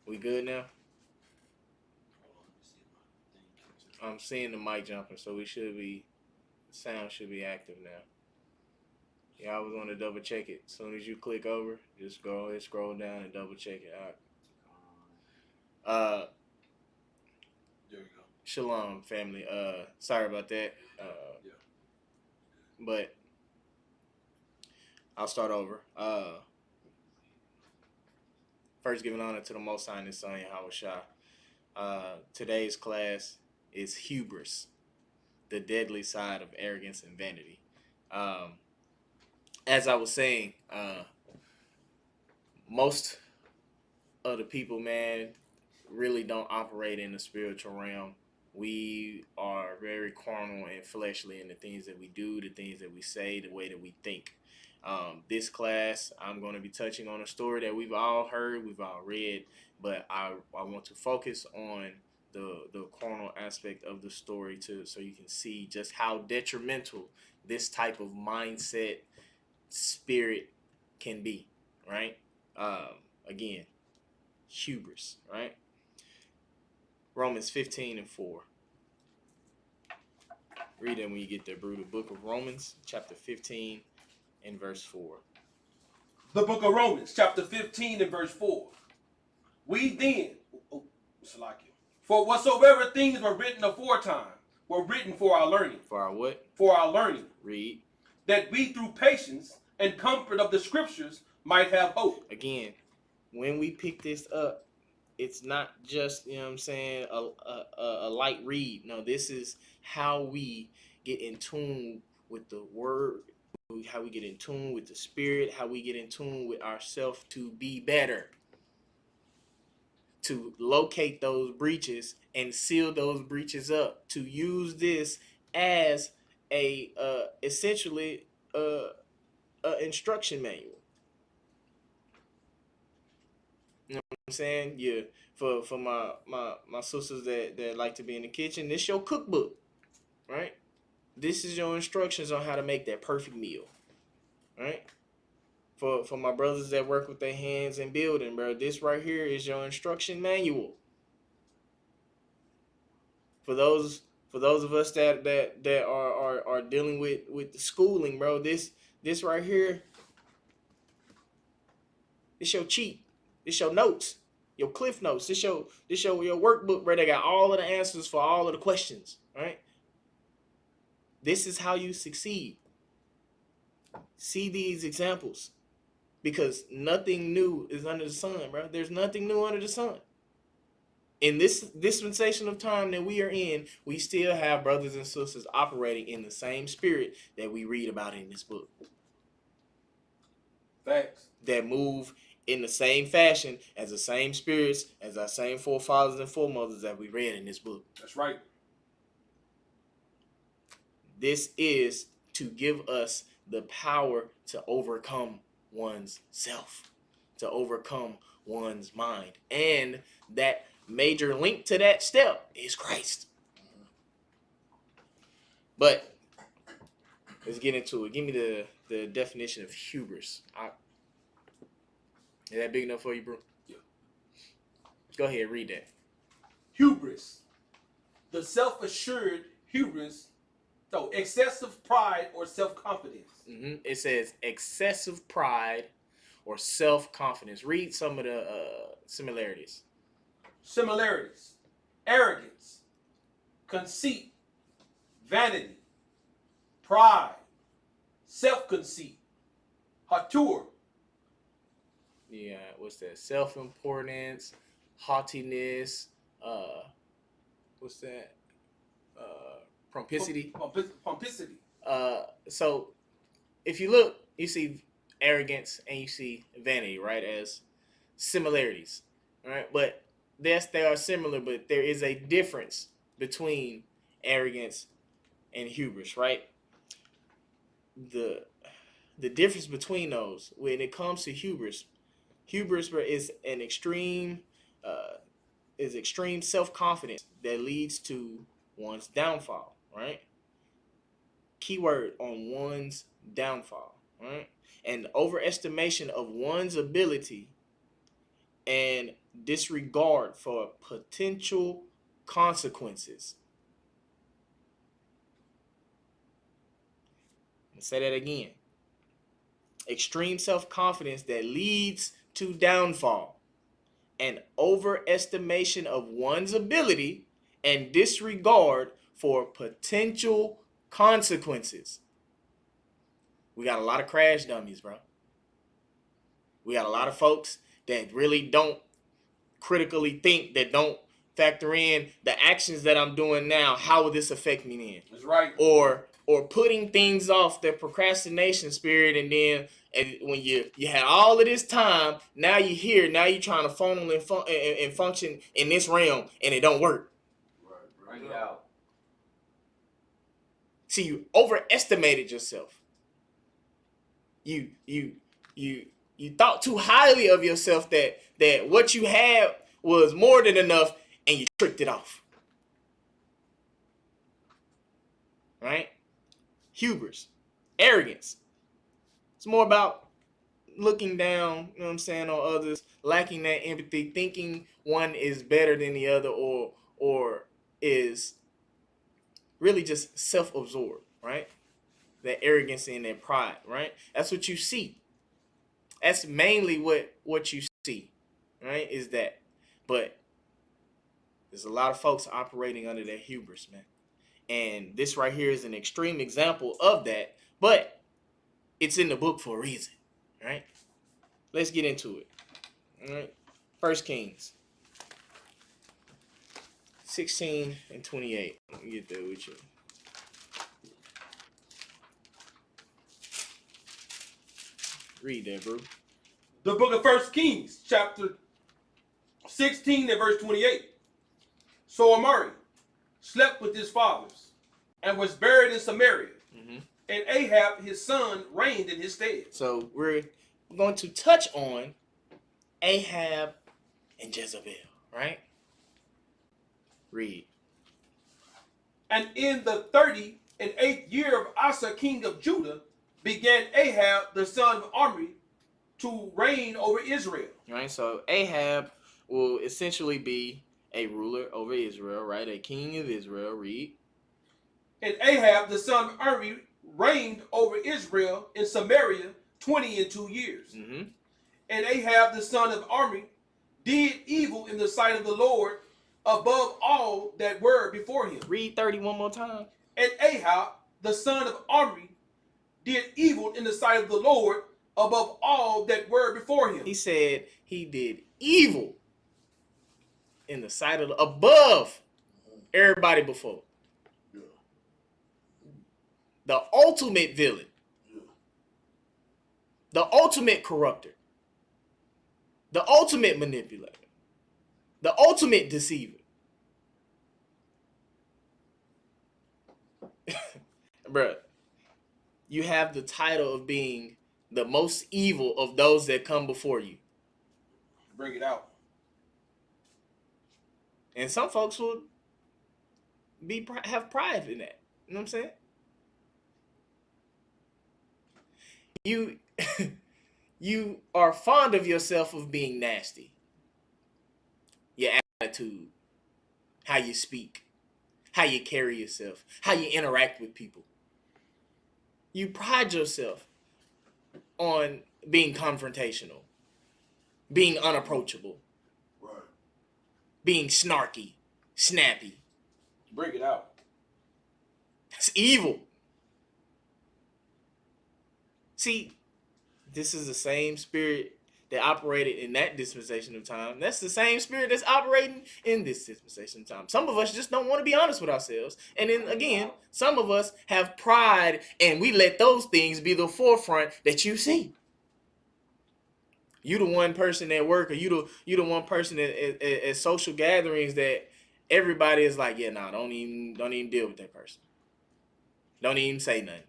We good now? I'm seeing the mic jumping, so we should be sound should be active now. Yeah, I was going to double check it. As soon as you click over, just go ahead, scroll down and double check it out. There we go. Shalom, family. Sorry about that. Yeah. But I'll start over. First, giving honor to the Most High and His Son, Yahweh Shah. Today's class is Hubris, the deadly side of arrogance and vanity. As I was saying, most of the people, man, really don't operate in the spiritual realm. We are very carnal and fleshly in the things that we do, the things that we say, the way that we think. This class, I'm going to be touching on a story that we've all heard, we've all read, but I want to focus on the carnal aspect of the story too, so you can see just how detrimental this type of mindset spirit can be, right? Again, hubris, right? Romans 15:4. Read it when you get there, bro. The book of Romans, chapter 15 and verse 4. The book of Romans, chapter 15 and verse 4. We then, for whatsoever things were written aforetime were written for our learning. For our what? For our learning. Read. That we through patience and comfort of the scriptures might have hope. Again, when we pick this up, it's not just, you know what I'm saying, a light read. No, this is how we get in tune with the word, how we get in tune with the spirit, how we get in tune with ourselves to be better, to locate those breaches and seal those breaches up, to use this as a essentially instruction manual. You know what I'm saying? Yeah, for my sisters that like to be in the kitchen, this your cookbook, right? This is your instructions on how to make that perfect meal, right? For my brothers that work with their hands and building, bro, this right here is your instruction manual. For those of us that are dealing with the schooling, bro, this right here, this your cheat. This your notes, your cliff notes. This your workbook, bro. They got all of the answers for all of the questions, right? This is how you succeed. See these examples, because nothing new is under the sun, bro. There's nothing new under the sun. In this dispensation of time that we are in, we still have brothers and sisters operating in the same spirit that we read about in this book. Facts. That move in the same fashion as the same spirits, as our same forefathers and foremothers that we read in this book. That's right. This is to give us the power to overcome one's self, to overcome one's mind. And that major link to that step is Christ. But let's get into it. Give me the definition of hubris. Is that big enough for you, bro? Yeah. Go ahead, read that. Hubris. The self-assured hubris. So excessive pride or self-confidence. Mm-hmm. It says excessive pride or self-confidence. Read some of the similarities. Similarities. Arrogance. Conceit. Vanity. Pride. Self-conceit. Hauteur. Yeah, what's that? Self-importance, haughtiness, what's that? Pomposity. Pomposity. So if you look, you see arrogance and you see vanity, right, as similarities, right? But yes, they are similar, but there is a difference between arrogance and hubris, right? The difference between those, when it comes to hubris is an extreme self-confidence that leads to one's downfall, right? Keyword on one's downfall, right? And overestimation of one's ability and disregard for potential consequences. I'll say that again. Extreme self-confidence that leads to downfall and overestimation of one's ability and disregard for potential consequences. We got a lot of crash dummies, bro. We got a lot of folks that really don't critically think, that don't factor in the actions that I'm doing now. How will this affect me then? That's right. Or putting things off, the procrastination spirit, and then when you had all of this time, now you're here, now you're trying to funnel and function in this realm, and it don't work. Right. Bring it out. See, you overestimated yourself. You thought too highly of yourself that what you had was more than enough, and you tricked it off. Right? Hubris. Arrogance. It's more about looking down, you know what I'm saying, on others, lacking that empathy, thinking one is better than the other, or is really just self-absorbed, right? That arrogance and that pride, right? That's what you see. That's mainly what you see, right? Is that. But there's a lot of folks operating under that hubris, man. And this right here is an extreme example of that, but it's in the book for a reason, right? Let's get into it. All right. 1 Kings 16 and 28. Let me get there with you. Read that, bro. The book of 1 Kings, chapter 16 and verse 28. So Omri slept with his fathers and was buried in Samaria. Mm-hmm. And Ahab, his son, reigned in his stead. So we're going to touch on Ahab and Jezebel, right? Read. And in the 38th year of Asa, king of Judah, began Ahab, the son of Omri, to reign over Israel. Right, so Ahab will essentially be a ruler over Israel, right? A king of Israel. Read. And Ahab, the son of Omri, reigned over Israel in Samaria 22 years. Mm-hmm. And Ahab, the son of Omri, did evil in the sight of the Lord above all that were before him. Read 30 one more time. And Ahab, the son of Omri, did evil in the sight of the Lord above all that were before him. He said he did evil in the sight of above everybody before. Yeah. The ultimate villain. Yeah. The ultimate corrupter. The ultimate manipulator. The ultimate deceiver. Bruh, you have the title of being the most evil of those that come before you. Bring it out. And some folks will have pride in that. You know what I'm saying? You are fond of yourself of being nasty. Your attitude, how you speak, how you carry yourself, how you interact with people. You pride yourself on being confrontational, being unapproachable, Right. being snarky, snappy. Bring it out. That's evil. See, this is the same spirit that operated in that dispensation of time. That's the same spirit that's operating in this dispensation of time. Some of us just don't want to be honest with ourselves. And then again, some of us have pride and we let those things be the forefront that you see. You the one person at work, or you the one person at social gatherings that everybody is like, yeah, nah, don't even deal with that person. Don't even say nothing.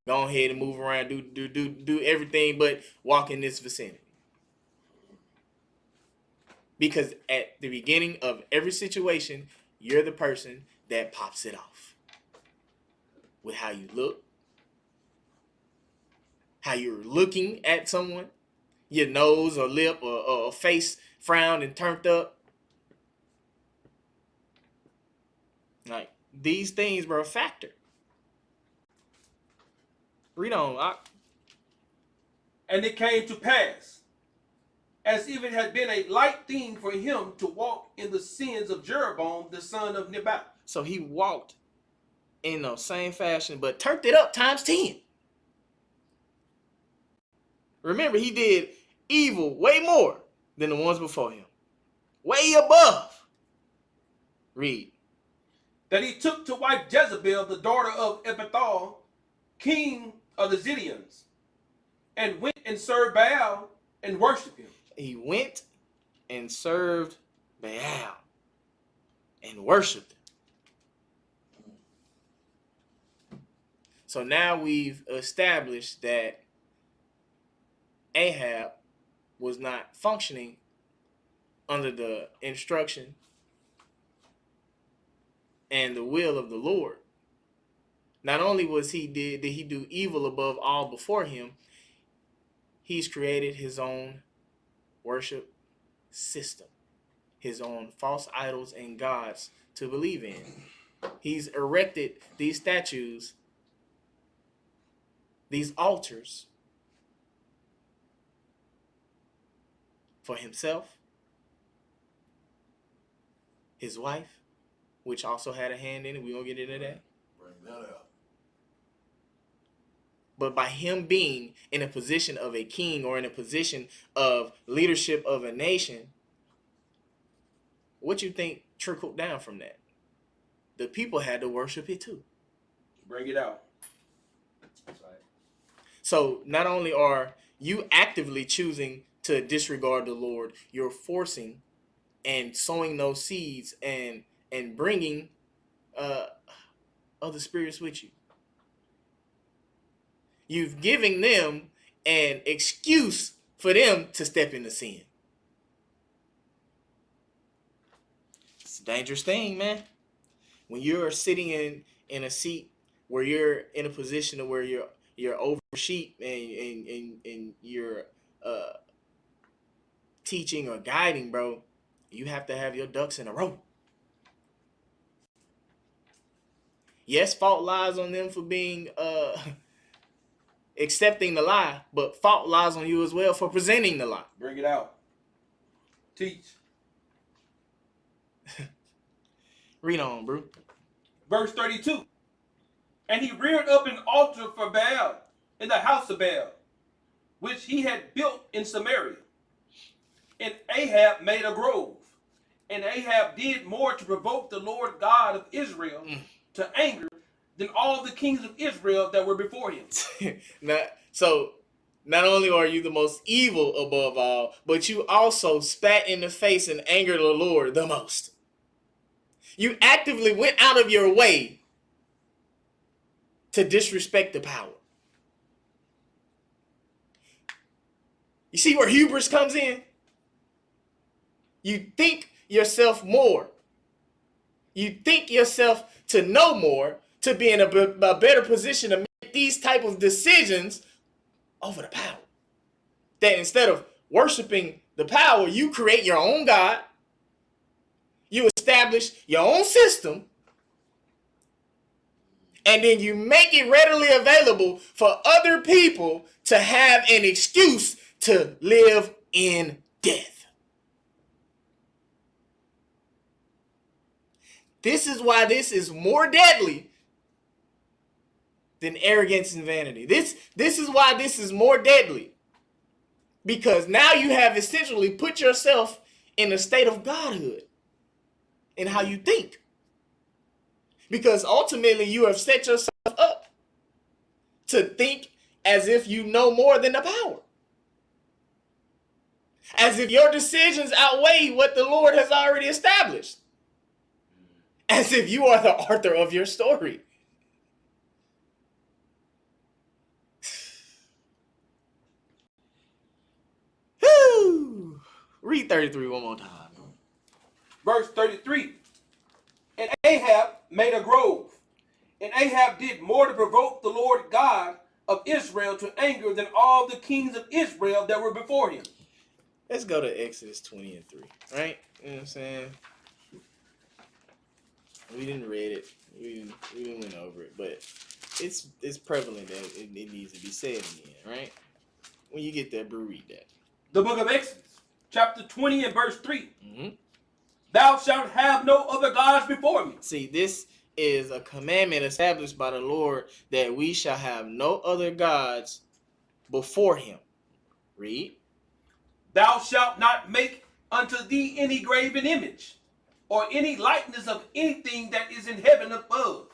Go ahead and move around, do everything but walk in this vicinity. Because at the beginning of every situation, you're the person that pops it off. With how you look, how you're looking at someone, your nose or lip or face frowned and turned up. Like, these things were a factor. Read on. And it came to pass, as if it had been a light thing for him to walk in the sins of Jeroboam, the son of Nebat. So he walked in the same fashion, but turned it up times 10. Remember, he did evil way more than the ones before him. Way above. Read. That he took to wife Jezebel, the daughter of Epithal, king of the Zidonians, and went and served Baal and worshipped him. He went and served Baal and worshipped him. So now we've established that Ahab was not functioning under the instruction and the will of the Lord. Not only did he do evil above all before him, he's created his own worship system, his own false idols and gods to believe in. He's erected these statues, these altars for himself, his wife, which also had a hand in it. We're going to get into that. Bring that out. But by him being in a position of a king or in a position of leadership of a nation, what you think trickled down from that? The people had to worship it too. Bring it out. So not only are you actively choosing to disregard the Lord, you're forcing and sowing those seeds and bringing other spirits with you. You've given them an excuse for them to step into sin. It's a dangerous thing, man. When you're sitting in a seat where you're in a position of where you're over sheep and you're teaching or guiding, bro, you have to have your ducks in a row. Yes, fault lies on them for being accepting the lie, but fault lies on you as well for presenting the lie. Bring it out. Teach. Read on, bro. Verse 32. And he reared up an altar for Baal in the house of Baal, which he had built in Samaria. And Ahab made a grove. And Ahab did more to provoke the Lord God of Israel to anger than all the kings of Israel that were before him. Not only are you the most evil above all, but you also spat in the face and angered the Lord the most. You actively went out of your way to disrespect the power. You see where hubris comes in? You think yourself more. You think yourself to know more, to be in a better position to make these type of decisions over the power. That instead of worshiping the power, you create your own God. You establish your own system. And then you make it readily available for other people to have an excuse to live in death. This is why this is more deadly than arrogance and vanity. This is why this is more deadly. Because now you have essentially put yourself in a state of godhood in how you think. Because ultimately you have set yourself up to think as if you know more than the power. As if your decisions outweigh what the Lord has already established. As if you are the author of your story. Whew. Read 33 one more time. Verse 33. And Ahab made a grove. And Ahab did more to provoke the Lord God of Israel to anger than all the kings of Israel that were before him. Let's go to Exodus 20 and 3, right? You know what I'm saying? We didn't read it. We didn't went over it, but it's prevalent that it needs to be said again, right? When you get there, bro, read that. The book of Exodus, chapter 20 and verse 3. Mm-hmm. Thou shalt have no other gods before me. See, this is a commandment established by the Lord that we shall have no other gods before him. Read. Thou shalt not make unto thee any graven image, or any likeness of anything that is in heaven above,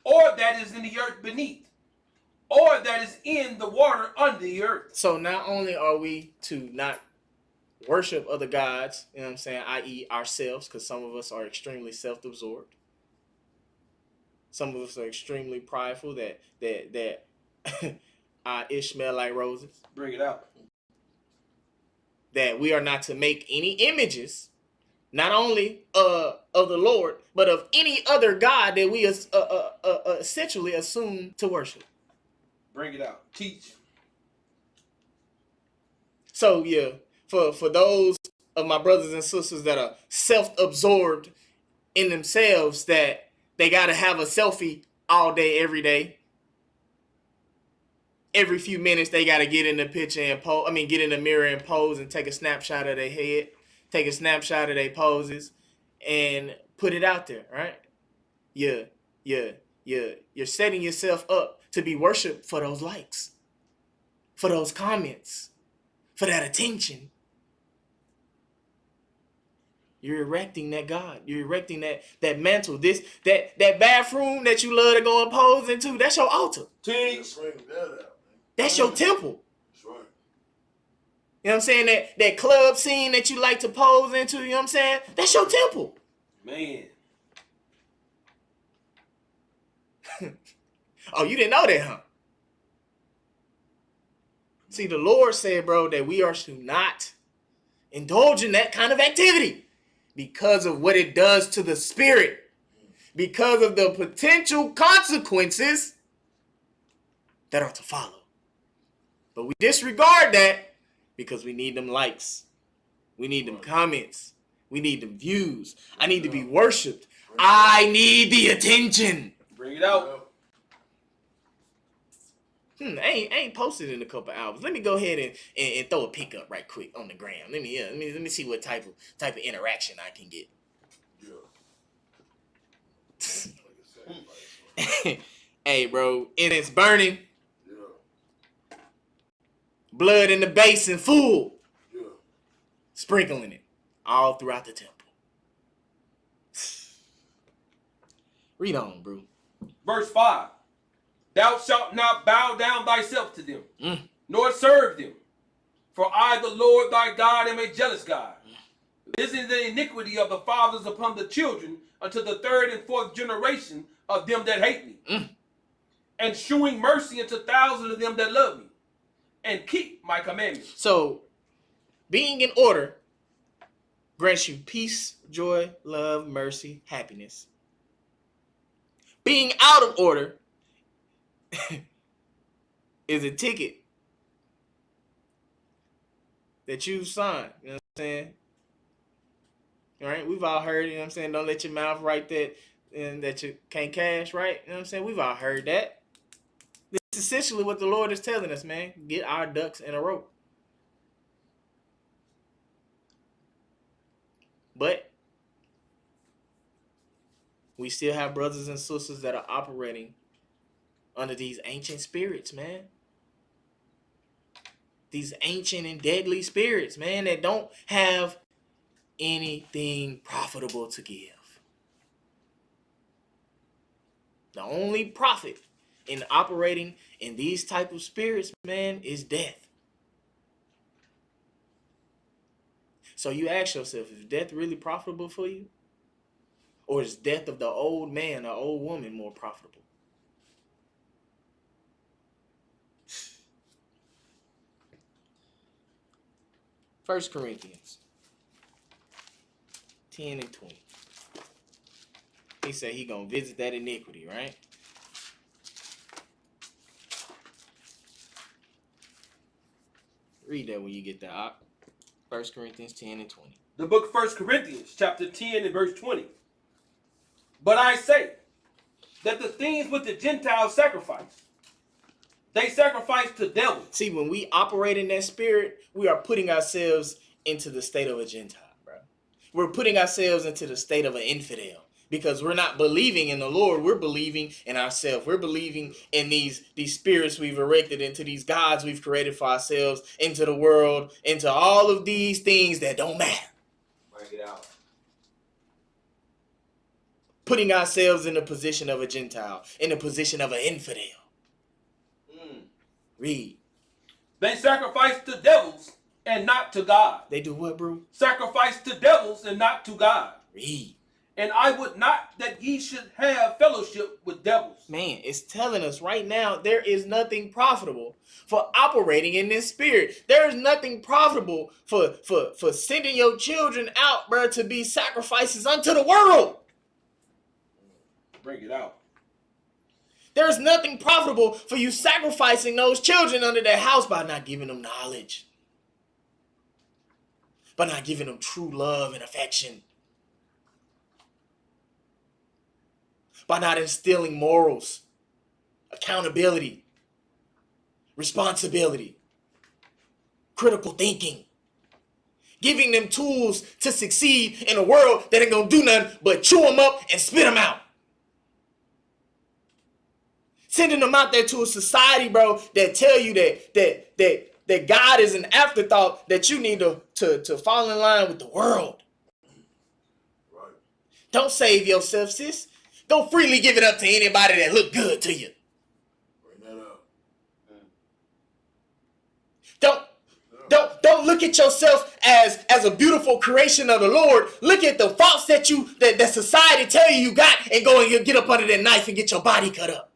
or that is in the earth beneath, or that is in the water under the earth. So not only are we to not worship other gods, you know what I'm saying, i.e. ourselves, because some of us are extremely self-absorbed. Some of us are extremely prideful that Ishmael like roses. Bring it out. That we are not to make any images not only of the Lord, but of any other God that we essentially assume to worship. Bring it out. Teach. So yeah, for those of my brothers and sisters that are self-absorbed in themselves, that they gotta have a selfie all day, every day. Every few minutes they gotta get in the picture and get in the mirror and pose and take a snapshot of their head, take a snapshot of their poses, and put it out there, right? You're setting yourself up to be worshipped for those likes, for those comments, for that attention. You're erecting that God. You're erecting that mantle. That bathroom that you love to go and pose into, that's your altar. Teach. That's your temple. That's right. You know what I'm saying? That club scene that you like to pose into, you know what I'm saying? That's your temple. Man. Oh, you didn't know that, huh? See, the Lord said, bro, that we are to not indulge in that kind of activity because of what it does to the spirit, because of the potential consequences that are to follow. But we disregard that because we need them likes. We need them comments. We need them views. I need to be worshipped. I need the attention. Bring it out. I ain't posted in a couple hours. Let me go ahead and throw a pick up right quick on the gram. Let me see what type of interaction I can get. Yeah. Hey, bro, it's burning. Yeah. Blood in the basin full. Yeah. Sprinkling it all throughout the temple. Read on, bro. Verse 5. Thou shalt not bow down thyself to them, nor serve them. For I, the Lord thy God, am a jealous God. This is the iniquity of the fathers upon the children unto the third and fourth generation of them that hate me. And shewing mercy unto thousands of them that love me, and keep my commandments. So, being in order grants you peace, joy, love, mercy, happiness. Being out of order is a ticket that you sign. You know what I'm saying? All right, we've all heard, you know what I'm saying? Don't let your mouth write that and that you can't cash, right? You know what I'm saying? We've all heard that. This is essentially what the Lord is telling us, man. Get our ducks in a row. But we still have brothers and sisters that are operating under these ancient spirits, man. These ancient and deadly spirits, man, that don't have anything profitable to give. The only profit in operating in these type of spirits, man, is death. So you ask yourself, is death really profitable for you? Or is death of the old man or old woman more profitable? 1 Corinthians 10 and 20. He said he gonna visit that iniquity, right? Read that when you get that. 1 Corinthians 10 and 20. The book of 1 Corinthians, chapter 10 and verse 20. But I say that the things which the Gentiles sacrifice, they sacrifice to devils. See, when we operate in that spirit, we are putting ourselves into the state of a Gentile, bro. We're putting ourselves into the state of an infidel. Because we're not believing in the Lord, we're believing in ourselves. We're believing in these spirits we've erected, into these gods we've created for ourselves, into the world, into all of these things that don't matter. Bring it out. Putting ourselves in the position of a Gentile, in the position of an infidel. Read. They sacrifice to devils and not to God. They do what, bro? Sacrifice to devils and not to God. Read. And I would not that ye should have fellowship with devils. Man, it's telling us right now there is nothing profitable for operating in this spirit. There is nothing profitable for sending your children out, bro, to be sacrifices unto the world. Bring it out. There's nothing profitable for you sacrificing those children under their house by not giving them knowledge, by not giving them true love and affection, by not instilling morals, accountability, responsibility, critical thinking, giving them tools to succeed in a world that ain't gonna do nothing but chew them up and spit them out. Sending them out there to a society, bro, that tell you that God is an afterthought, that you need to fall in line with the world. Right. Don't save yourself, sis. Don't freely give it up to anybody that look good to you. Bring that up. Don't look at yourself as a beautiful creation of the Lord. Look at the faults that society tell you got, and go and get up under that knife and get your body cut up.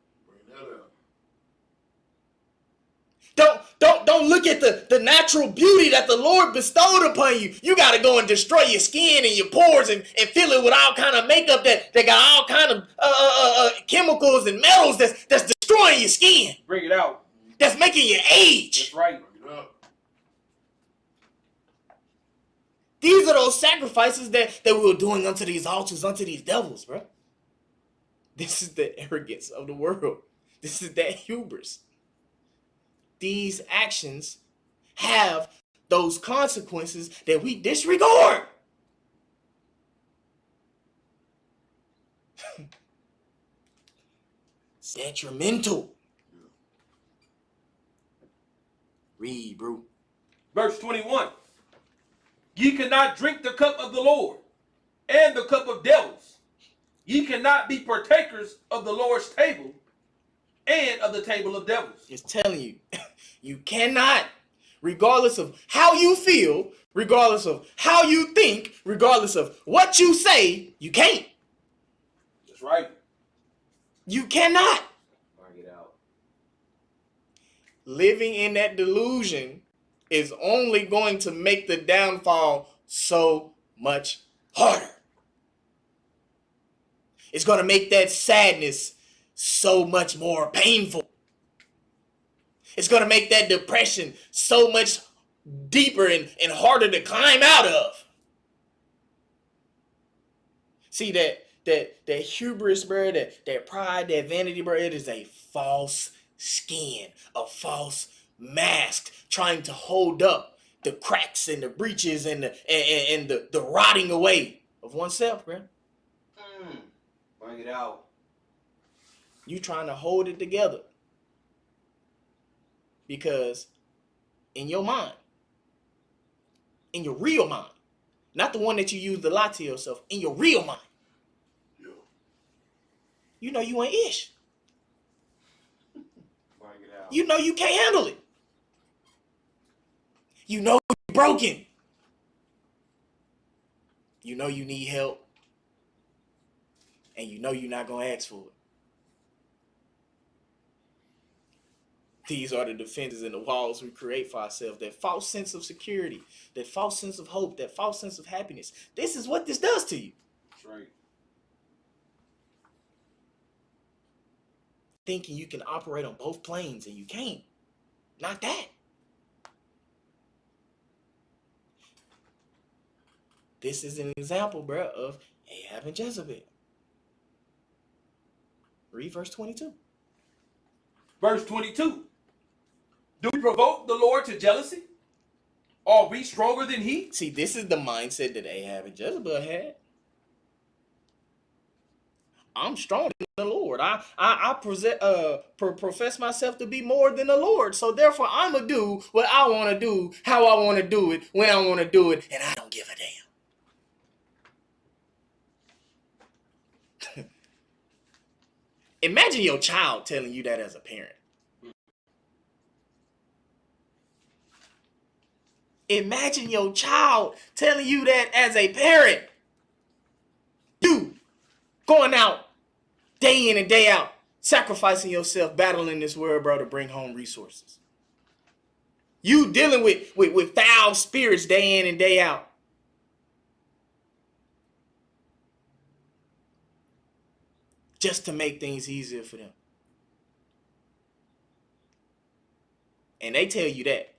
Don't look at the natural beauty that the Lord bestowed upon you. You got to go and destroy your skin and your pores and fill it with all kind of makeup that got all kind of chemicals and metals that's destroying your skin. Bring it out. That's making you age. That's right. Bring it up. These are those sacrifices that we were doing unto these altars, unto these devils, bro. This is the arrogance of the world. This is that hubris. These actions have those consequences that we disregard. It's detrimental. Read, bro. Verse 21. Ye cannot drink the cup of the Lord and the cup of devils. Ye cannot be partakers of the Lord's table and of the table of devils. It's telling you, you cannot, regardless of how you feel, regardless of how you think, regardless of what you say, you can't. That's right. You cannot. Bring it out. Living in that delusion is only going to make the downfall so much harder. It's going to make that sadness so much more painful. It's going to make that depression so much deeper and harder to climb out of. See, that hubris, bro, that pride, that vanity, bro, it is a false skin, a false mask trying to hold up the cracks and the breaches and the rotting away of oneself, bro. Bring it out. You trying to hold it together. Because in your mind, in your real mind, not the one that you use to lie to yourself, in your real mind, Yeah. you know you ain't ish. Bring it out. You know you can't handle it. You know you're broken. You know you need help. And you know you're not going to ask for it. These are the defenses and the walls we create for ourselves. That false sense of security, that false sense of hope, that false sense of happiness. This is what this does to you. That's right. Thinking you can operate on both planes and you can't. Not that. This is an example, bro, of Ahab and Jezebel. Read verse 22. Verse 22. Do we provoke the Lord to jealousy? Are we stronger than he? See, this is the mindset that Ahab and Jezebel had. I'm stronger than the Lord. I profess myself to be more than the Lord. So therefore, I'm going to do what I want to do, how I want to do it, when I want to do it, and I don't give a damn. Imagine your child telling you that as a parent. Imagine your child telling you that as a parent. You Going out day in and day out, sacrificing yourself, battling this world, bro, to bring home resources. You dealing with foul spirits day in and day out. Just to make things easier for them. And they tell you that.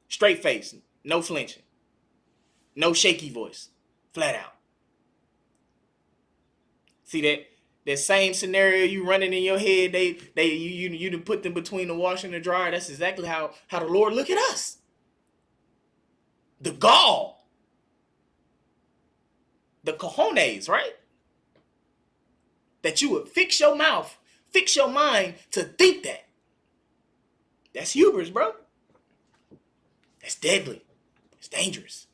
Straight face, no flinching. No shaky voice. Flat out. See that same scenario you running in your head, you done put them between the washer and the dryer. That's exactly how the Lord look at us. The gall. The cojones, right? That you would fix your mouth, fix your mind to think that. That's hubris, bro. That's deadly. It's dangerous.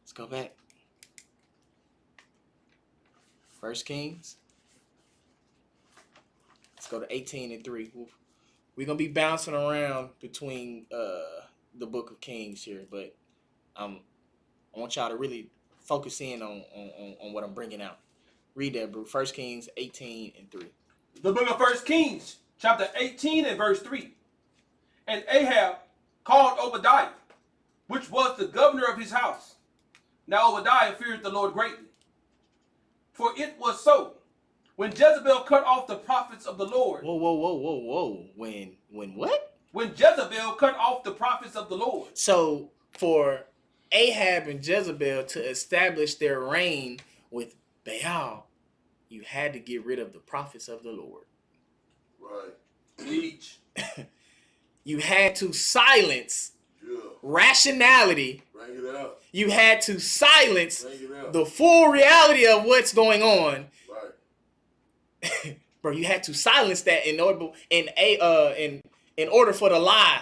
Let's go back. 1 Kings. Let's go to 18:3. We're going to be bouncing around between the book of Kings here, but I want y'all to really focus in on what I'm bringing out. Read that, bro. 1 Kings 18:3. The book of 1 Kings, chapter 18 and verse 3. And Ahab called Obadiah, which was the governor of his house. Now Obadiah feared the Lord greatly. For it was so, when Jezebel cut off the prophets of the Lord. Whoa. When what? When Jezebel cut off the prophets of the Lord. So for Ahab and Jezebel to establish their reign with Baal, you had to get rid of the prophets of the Lord. Right. Teach. You had to silence rationality. Bring it out. You had to silence Bring it out. the full reality of what's going on. Right. Bro, you had to silence that in order for the lie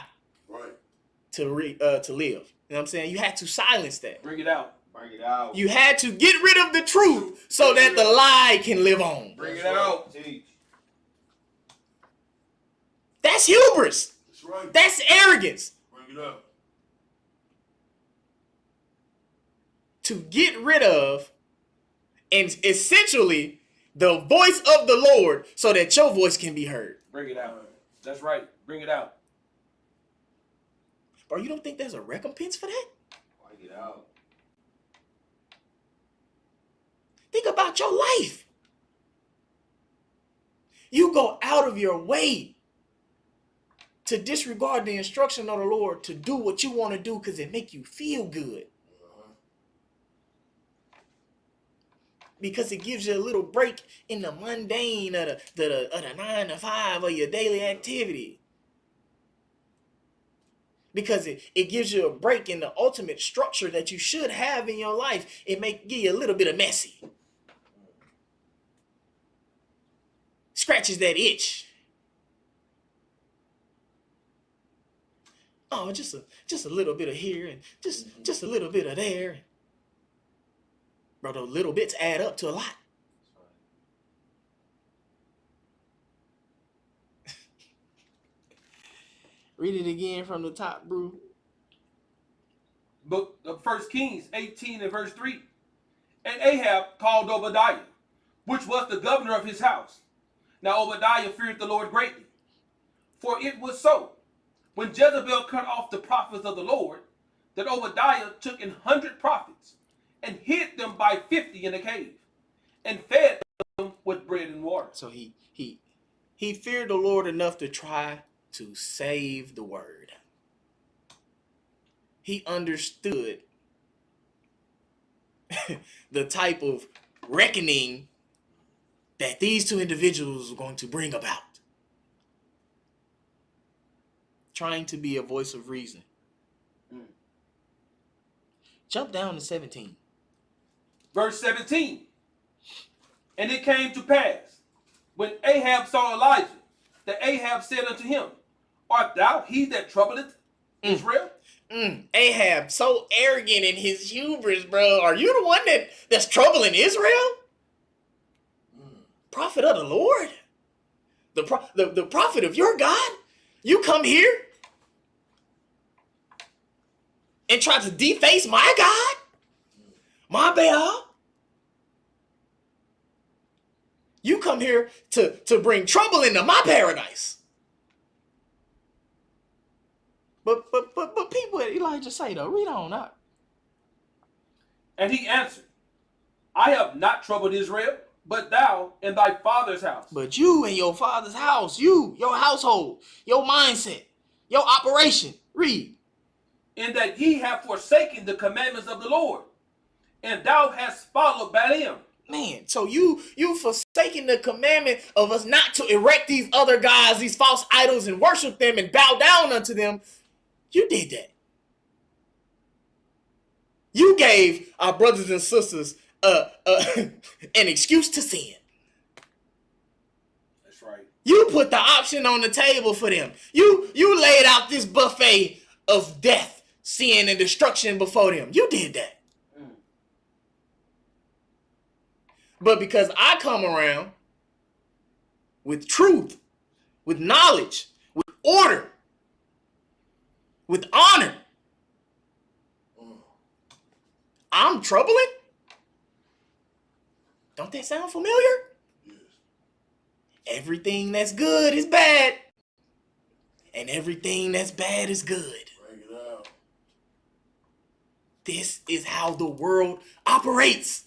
to live. You know what I'm saying? You had to silence that. Bring it out. Bring it out. You had to get rid of the truth so that the lie can live on. Bring it out. Teach. That's hubris. That's right. That's arrogance. Bring it out. To get rid of, and essentially, the voice of the Lord so that your voice can be heard. Bring it out. That's right. Bring it out. Bro, you don't think there's a recompense for that? Bring it out. Think about your life. You go out of your way to disregard the instruction of the Lord to do what you want to do because it make you feel good. Because it gives you a little break in the mundane of the 9 to 5 of your daily activity. Because it gives you a break in the ultimate structure that you should have in your life. It may give you a little bit of messy. Scratches that itch. Oh, just a little bit of here and just a little bit of there. Bro, those little bits add up to a lot. Read it again from the top, bro. Book of 1 Kings 18 and verse 3. And Ahab called Obadiah, which was the governor of his house. Now Obadiah feared the Lord greatly. For it was so, when Jezebel cut off the prophets of the Lord, that Obadiah took 100 prophets and hid them by 50 in a cave, and fed them with bread and water. So he feared the Lord enough to try to save the word. He understood the type of reckoning that these two individuals were going to bring about. Trying to be a voice of reason. Jump down to 17. Verse 17. And it came to pass, when Ahab saw Elijah, that Ahab said unto him, Art thou he that troubleth Israel? Ahab, so arrogant in his hubris, bro. Are you the one that's troubling Israel? Prophet of the Lord? The prophet of your God? You come here and try to deface my God, my Baal. You come here to bring trouble into my paradise. But people, Elijah say though, read on up. And he answered, I have not troubled Israel, but thou and thy father's house. But you and your father's house, your household, your mindset, your operation. Read. In that ye have forsaken the commandments of the Lord, and thou hast followed Balaam. Man, so you forsaken the commandment of us not to erect these other gods, these false idols, and worship them and bow down unto them. You did that. You gave our brothers and sisters an excuse to sin. That's right. You put the option on the table for them. You laid out this buffet of death, sin, and destruction before them. You did that. But because I come around with truth, with knowledge, with order, with honor, I'm troubling? Don't that sound familiar? Yes. Everything that's good is bad, and everything that's bad is good. Bring it out. This is how the world operates.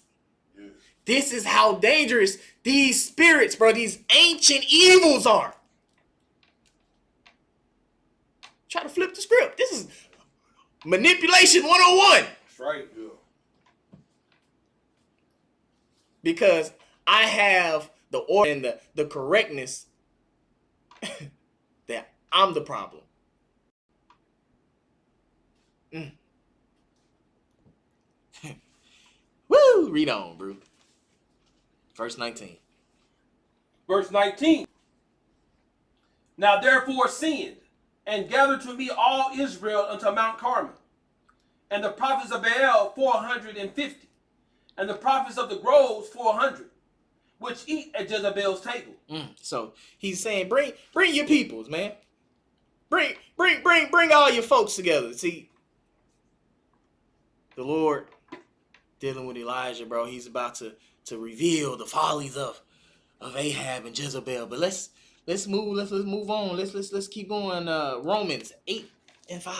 Yes. This is how dangerous these spirits, bro, these ancient evils are. Try to flip the script. This is manipulation 101. That's right. Yeah. Because I have the order and the correctness that I'm the problem. Woo! Read on, bro. Verse 19. Verse 19. Now therefore send, and gather to me all Israel unto Mount Carmel, and the prophets of Baal 450, and the prophets of the groves 400, which eat at Jezebel's table. So he's saying, bring your peoples, man. Bring all your folks together. See, the Lord dealing with Elijah, bro. He's about to reveal the follies of Ahab and Jezebel. But let's move on. Let's keep going. Romans 8 and 5.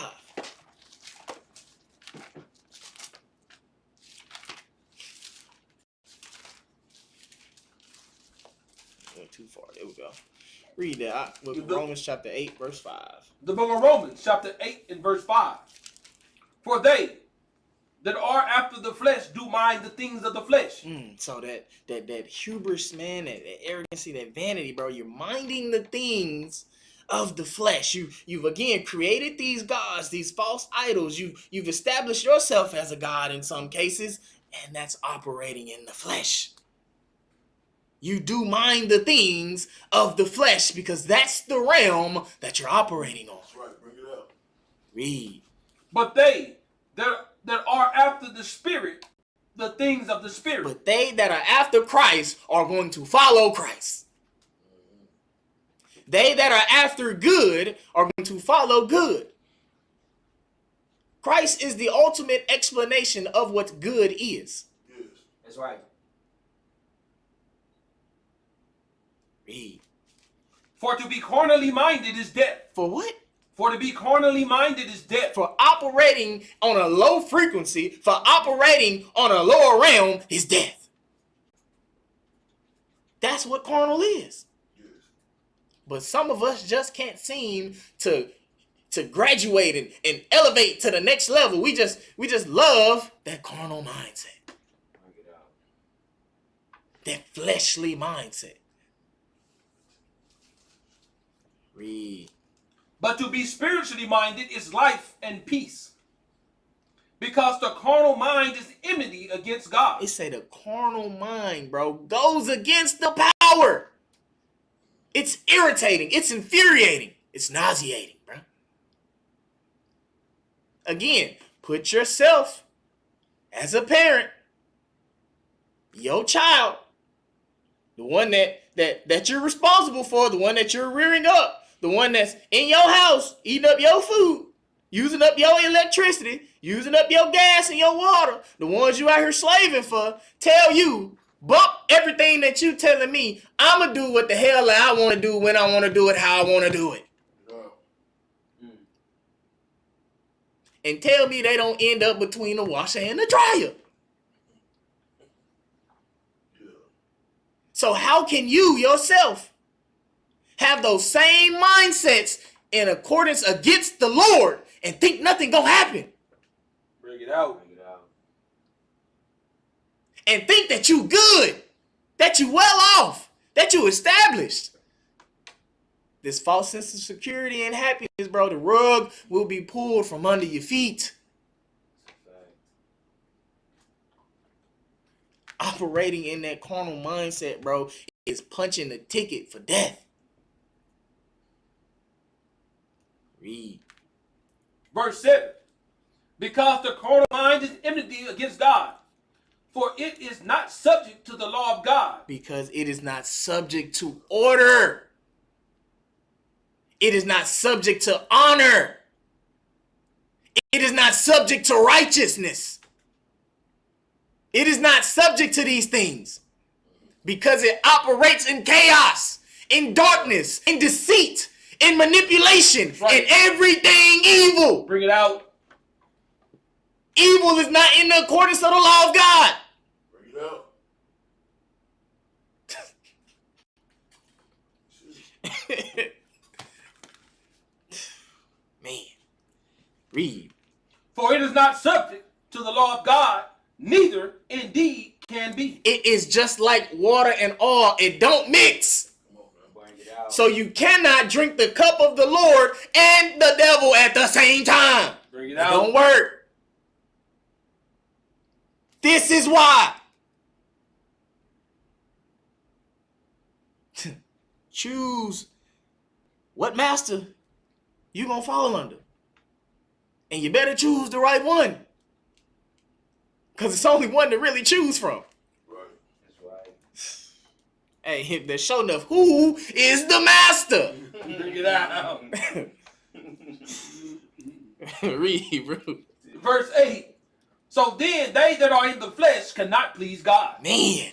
Went too far. There we go. Read that. Romans chapter 8, verse 5. The book of Romans, chapter 8 and verse 5. For they that are after the flesh do mind the things of the flesh. So that hubris, man, that arrogancy, that vanity, bro, you're minding the things of the flesh. You've again created these gods, these false idols. You've established yourself as a god in some cases, and that's operating in the flesh. You do mind the things of the flesh because that's the realm that you're operating on. That's right. Bring it out. Read. But they that are after the spirit, the things of the spirit. But they that are after Christ are going to follow Christ. They that are after good are going to follow good. Christ is the ultimate explanation of what good is. Yes. That's right. Read. For to be carnally minded is death. For what? For to be carnally minded is death. For operating on a low frequency, for operating on a lower realm is death. That's what carnal is. Yes. But some of us just can't seem to graduate and elevate to the next level. We just love that carnal mindset. That fleshly mindset. Read. But to be spiritually minded is life and peace. Because the carnal mind is enmity against God. It say the carnal mind, bro, goes against the power. It's irritating. It's infuriating. It's nauseating, bro. Again, put yourself as a parent, your child, the one that you're responsible for, the one that you're rearing up, the one that's in your house eating up your food. using up your electricity, using up your gas and your water, the ones you out here slaving for, tell you, bump everything that you telling me, I'm going to do what the hell I want to do, when I want to do it, how I want to do it. And tell me they don't end up between the washer and the dryer. So how can you yourself have those same mindsets in accordance against the Lord and think nothing gonna happen? Bring it out. Bring it out. And think that you good, that you well off, that you established. This false sense of security and happiness, bro, the rug will be pulled from under your feet. Operating in that carnal mindset, bro, is punching the ticket for death. Read. Verse 7. Because the carnal mind is enmity against God, for it is not subject to the law of God. Because it is not subject to order. It is not subject to honor. It is not subject to righteousness. It is not subject to these things. Because it operates in chaos, in darkness, in deceit, in manipulation, in everything evil. Bring it out. Evil is not in the accordance of the law of God. Bring it out. Man, read. For it is not subject to the law of God, neither indeed can be. It is just like water and oil. It don't mix. Bring it out. So you cannot drink the cup of the Lord and the devil at the same time. Bring it It out. don't work. This is why. Choose what master you gonna fall under. And you better choose the right one. Because it's only one to really choose from. Right. That's right. Hey, there's sure enough who is the master. Bring it out. Read, bro. Verse 8. So then they that are in the flesh cannot please God. Man.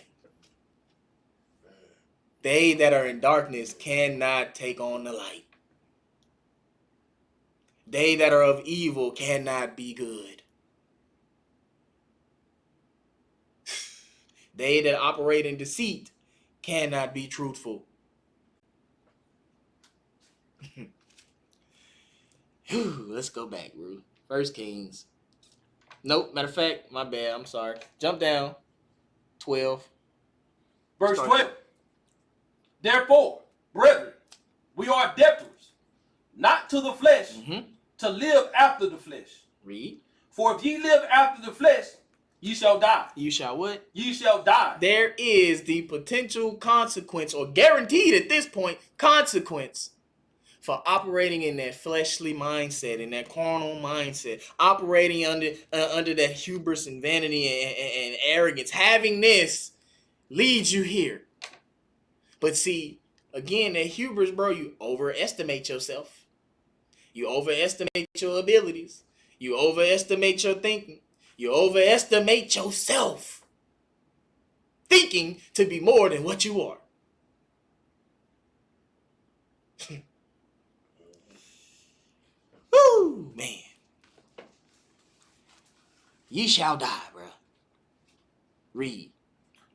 They that are in darkness cannot take on the light. They that are of evil cannot be good. They that operate in deceit cannot be truthful. Let's go back, bro. 1 Kings. Nope, matter of fact, my bad, I'm sorry. Jump down. 12. Verse Start 12. Therefore, brethren, we are debtors, not to the flesh, to live after the flesh. Read. For if ye live after the flesh, ye shall die. You shall what? Ye shall die. There is the potential consequence, or guaranteed at this point, consequence for operating in that fleshly mindset, in that carnal mindset, operating under that hubris and vanity and arrogance. Having this leads you here. But see, again, that hubris, bro, you overestimate yourself. You overestimate your abilities. You overestimate your thinking. You overestimate yourself. Thinking to be more than what you are. Woo, man. Ye shall die, bro. Read.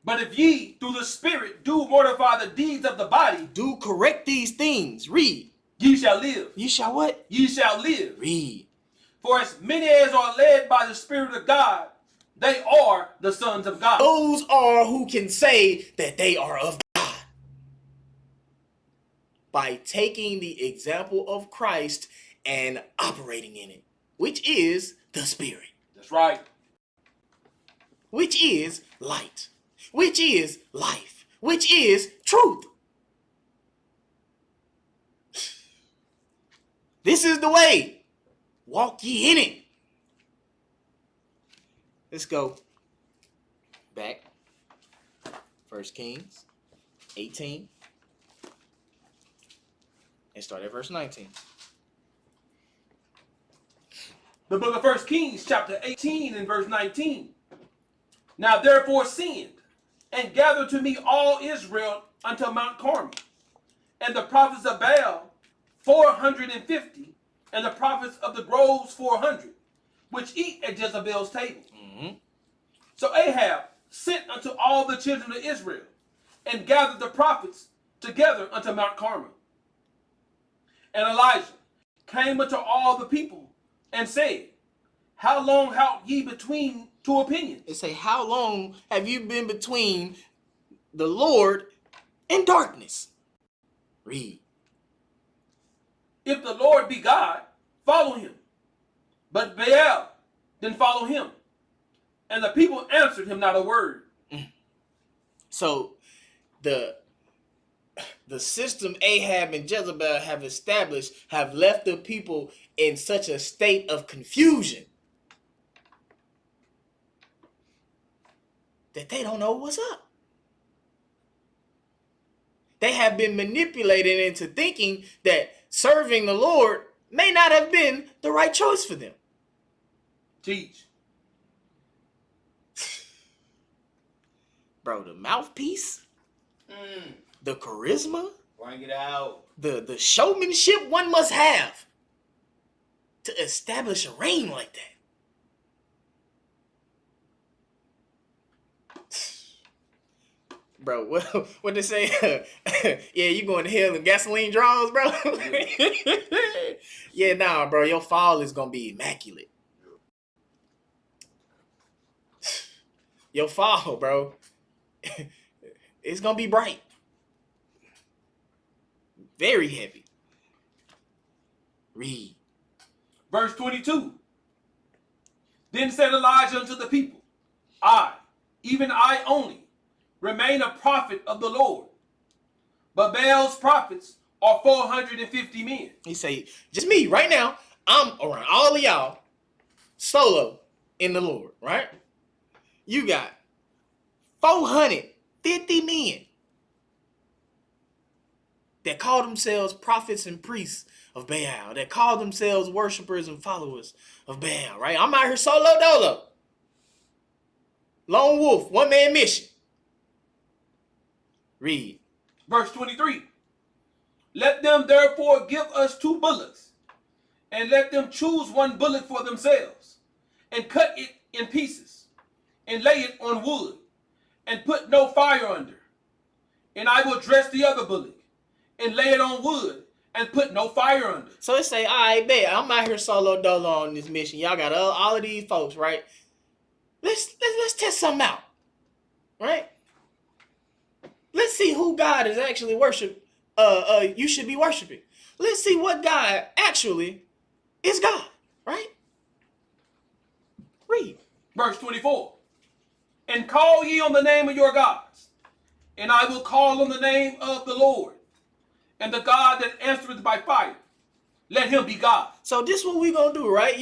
But if ye, through the Spirit, do mortify the deeds of the body, Do correct these things. Read. ye shall live. Ye shall what? Ye shall live. Read. For as many as are led by the Spirit of God, they are the sons of God. Those are who can say that they are of God. By taking the example of Christ and operating in it, which is the Spirit, That's right. which is light, which is life, which is truth. This is the way. Walk ye in it. Let's go back. 1 Kings 18. And start at verse 19. The book of 1 Kings, chapter 18 and verse 19. Now therefore send, and gather to me all Israel unto Mount Carmel, and the prophets of Baal 450, and the prophets of the groves 400, which eat at Jezebel's table. Mm-hmm. So Ahab sent unto all the children of Israel, and gathered the prophets together unto Mount Carmel. And Elijah came unto all the people, and said, How long halt ye between two opinions? It say, how long have you been between the Lord and darkness? Read. If the Lord be God, follow him. But Baal, then follow him. And the people answered him not a word. So the system Ahab and Jezebel have established have left the people in such a state of confusion that they don't know what's up. They have been manipulated into thinking that serving the Lord may not have been the right choice for them. Teach. Bro, the mouthpiece, the charisma, Bring it out. the showmanship one must have to establish a reign like that. Bro, what they say? Yeah, you going to hell in gasoline draws, bro? Yeah, nah, bro, your fall is going to be immaculate. Your fall, bro, it's going to be bright. Very heavy. Read. Verse 22. Then said Elijah unto the people, I, even I only, remain a prophet of the Lord. But Baal's prophets are 450 men. He say, just me right now. I'm around all of y'all solo in the Lord, right? You got 450 men that call themselves prophets and priests of Baal, that call themselves worshipers and followers of Baal, right? I'm out here solo dolo. Lone wolf, one man mission. Read. Verse 23. Let them therefore give us 2 bullocks, and let them choose 1 bullock for themselves, and cut it in pieces, and lay it on wood, and put no fire under. And I will dress the other bullock, and lay it on wood, and put no fire under. So it say, all right, bet I'm out here solo dolo on this mission. Y'all got all of these folks, right? Let's test something out, right? Let's see who God is actually you should be worshiping. Let's see what God actually is God, right? Read. Verse 24. And call ye on the name of your gods, and I will call on the name of the Lord, and the God that answereth by fire, let him be God. So this is what we gonna do, right?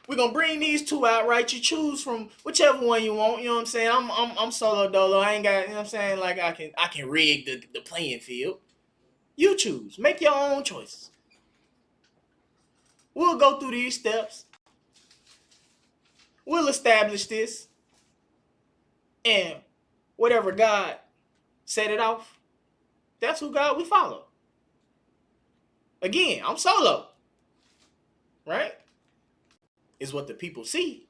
We're gonna bring these 2 out, right? You choose from whichever one you want. You know what I'm saying? I'm solo dolo. I ain't got, you know what I'm saying? Like I can rig the playing field. You choose. Make your own choices. We'll go through these steps. We'll establish this. And whatever God set it off, that's who God we follow. Again, I'm solo. Right? Is what the people see.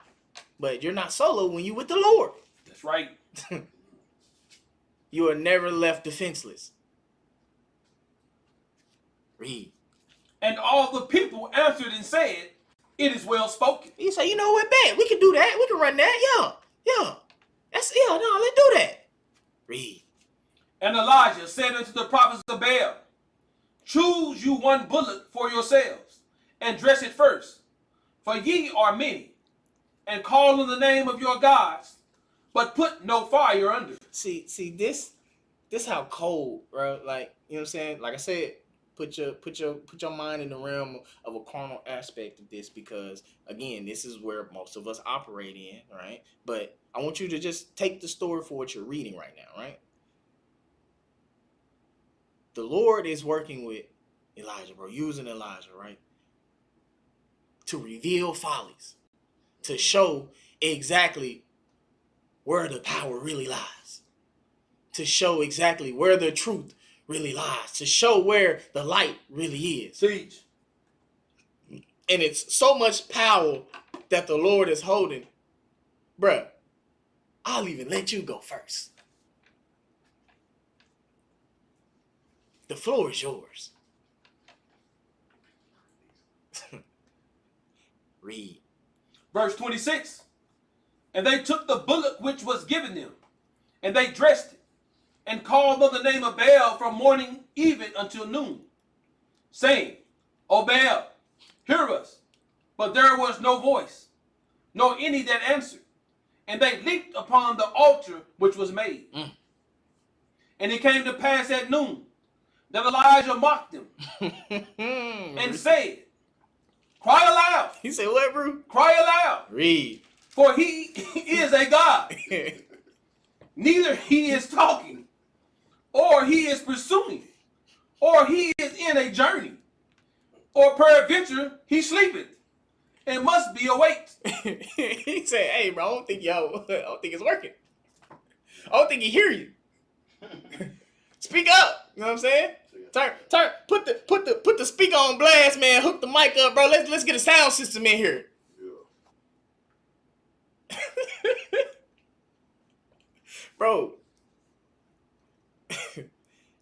But you're not solo when you're with the Lord. That's right. You are never left defenseless. Read. And all the people answered and said, it is well spoken. You say, you know what, bet we can do that. We can run that. Yeah. Let's do that. Read. And Elijah said unto the prophets of Baal, choose you 1 bullock for yourselves, and dress it first, for ye are many, and call on the name of your gods, but put no fire under. See this how cold, bro. Like, you know what I'm saying? Like I said, put your mind in the realm of a carnal aspect of this, because again, this is where most of us operate in, right? But I want you to just take the story for what you're reading right now, right? The Lord is working with Elijah, bro, using Elijah, right? to reveal follies, to show exactly where the power really lies, to show exactly where the truth really lies, to show where the light really is. Siege. And it's so much power that the Lord is holding. Bruh, I'll even let you go first. The floor is yours. Read. Verse 26. And they took the bullock which was given them, and they dressed it, and called on the name of Baal from morning even until noon, saying, O Baal, hear us. But there was no voice, nor any that answered. And they leaped upon the altar which was made. And it came to pass at noon that Elijah mocked them and said, Cry aloud. He said, what, bro? Cry aloud. Read. For he is a God. Neither he is talking, or he is pursuing, or he is in a journey, or peradventure he sleepeth, and must be awake. He said, hey, bro, I don't think it's working. I don't think he hear you. Speak up. You know what I'm saying? Turn, put the speaker on blast, man. Hook the mic up, bro. Let's get a sound system in here. Yeah. Bro.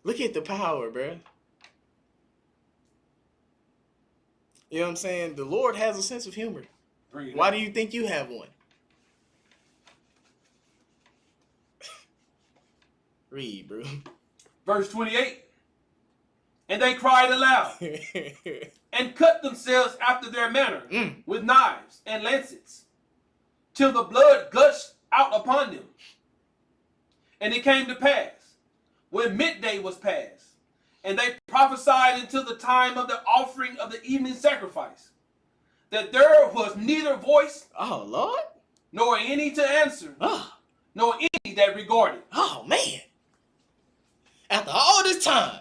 Look at the power, bro. You know what I'm saying? The Lord has a sense of humor. Why do you think you have one? Read, bro. Verse 28. And they cried aloud and cut themselves after their manner with knives and lancets, till the blood gushed out upon them. And it came to pass, when midday was past, and they prophesied until the time of the offering of the evening sacrifice, that there was neither voice, oh Lord, nor any to answer, nor any that regarded. Oh man! After all this time,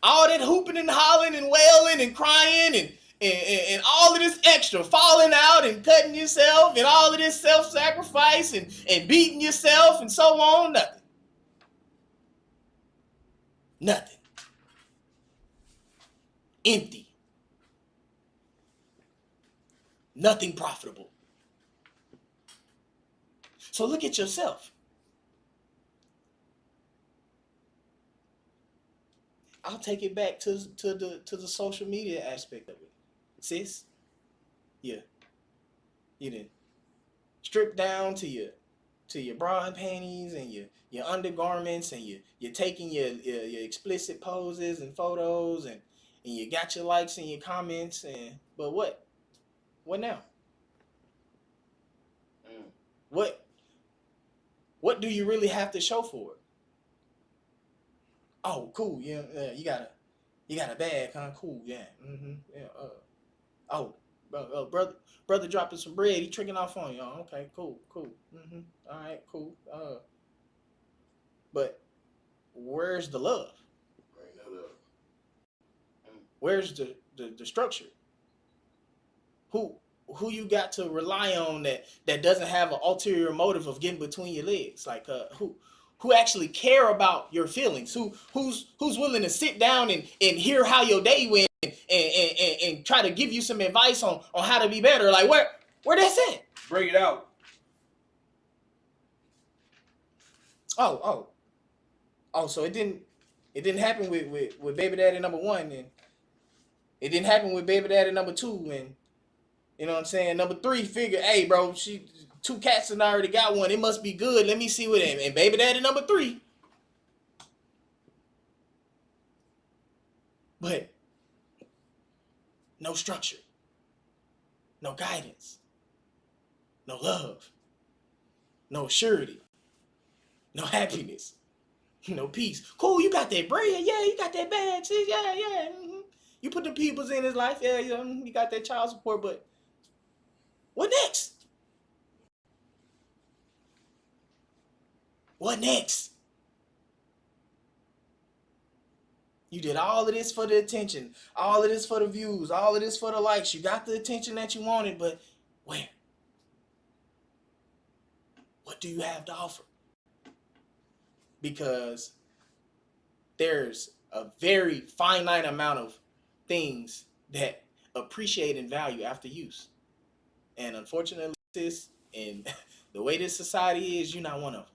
all that hooping and hollering and wailing and crying and all of this extra falling out and cutting yourself and all of this self-sacrifice and beating yourself and so on, nothing. Nothing. Empty. Nothing profitable. So look at yourself. I'll take it back to the social media aspect of it. Sis, you done stripped down to your bra and panties and your undergarments, and you're taking your explicit poses and photos, and you got your likes and your comments, but what now? What do you really have to show for it? Oh, cool. Yeah, you got a bag, huh? Cool. Yeah. Yeah. Brother dropping some bread. He tricking off on you. Oh, okay. Cool. All right. Cool. But where's the love? Bring that up. Where's the structure? Who you got to rely on that doesn't have an ulterior motive of getting between your legs? Like who actually care about your feelings? Who's willing to sit down and hear how your day went and try to give you some advice on how to be better? Like where that's at? Bring it out. Oh, so it didn't happen with baby daddy number 1, and it didn't happen with baby daddy number 2, and you know what I'm saying, number 3 figure, hey bro, she 2 cats and I already got one. It must be good. Let me see what it is. And baby daddy number 3. But no structure. No guidance. No love. No surety. No happiness. No peace. Cool, you got that bread. Yeah, you got that bag. Sis. Yeah. Mm-hmm. You put the peoples in his life. Yeah, you got that child support. But what next? What next? You did all of this for the attention, all of this for the views, all of this for the likes. You got the attention that you wanted, but where? What do you have to offer? Because there's a very finite amount of things that appreciate in value after use. And unfortunately, sis, and the way this society is, you're not one of them.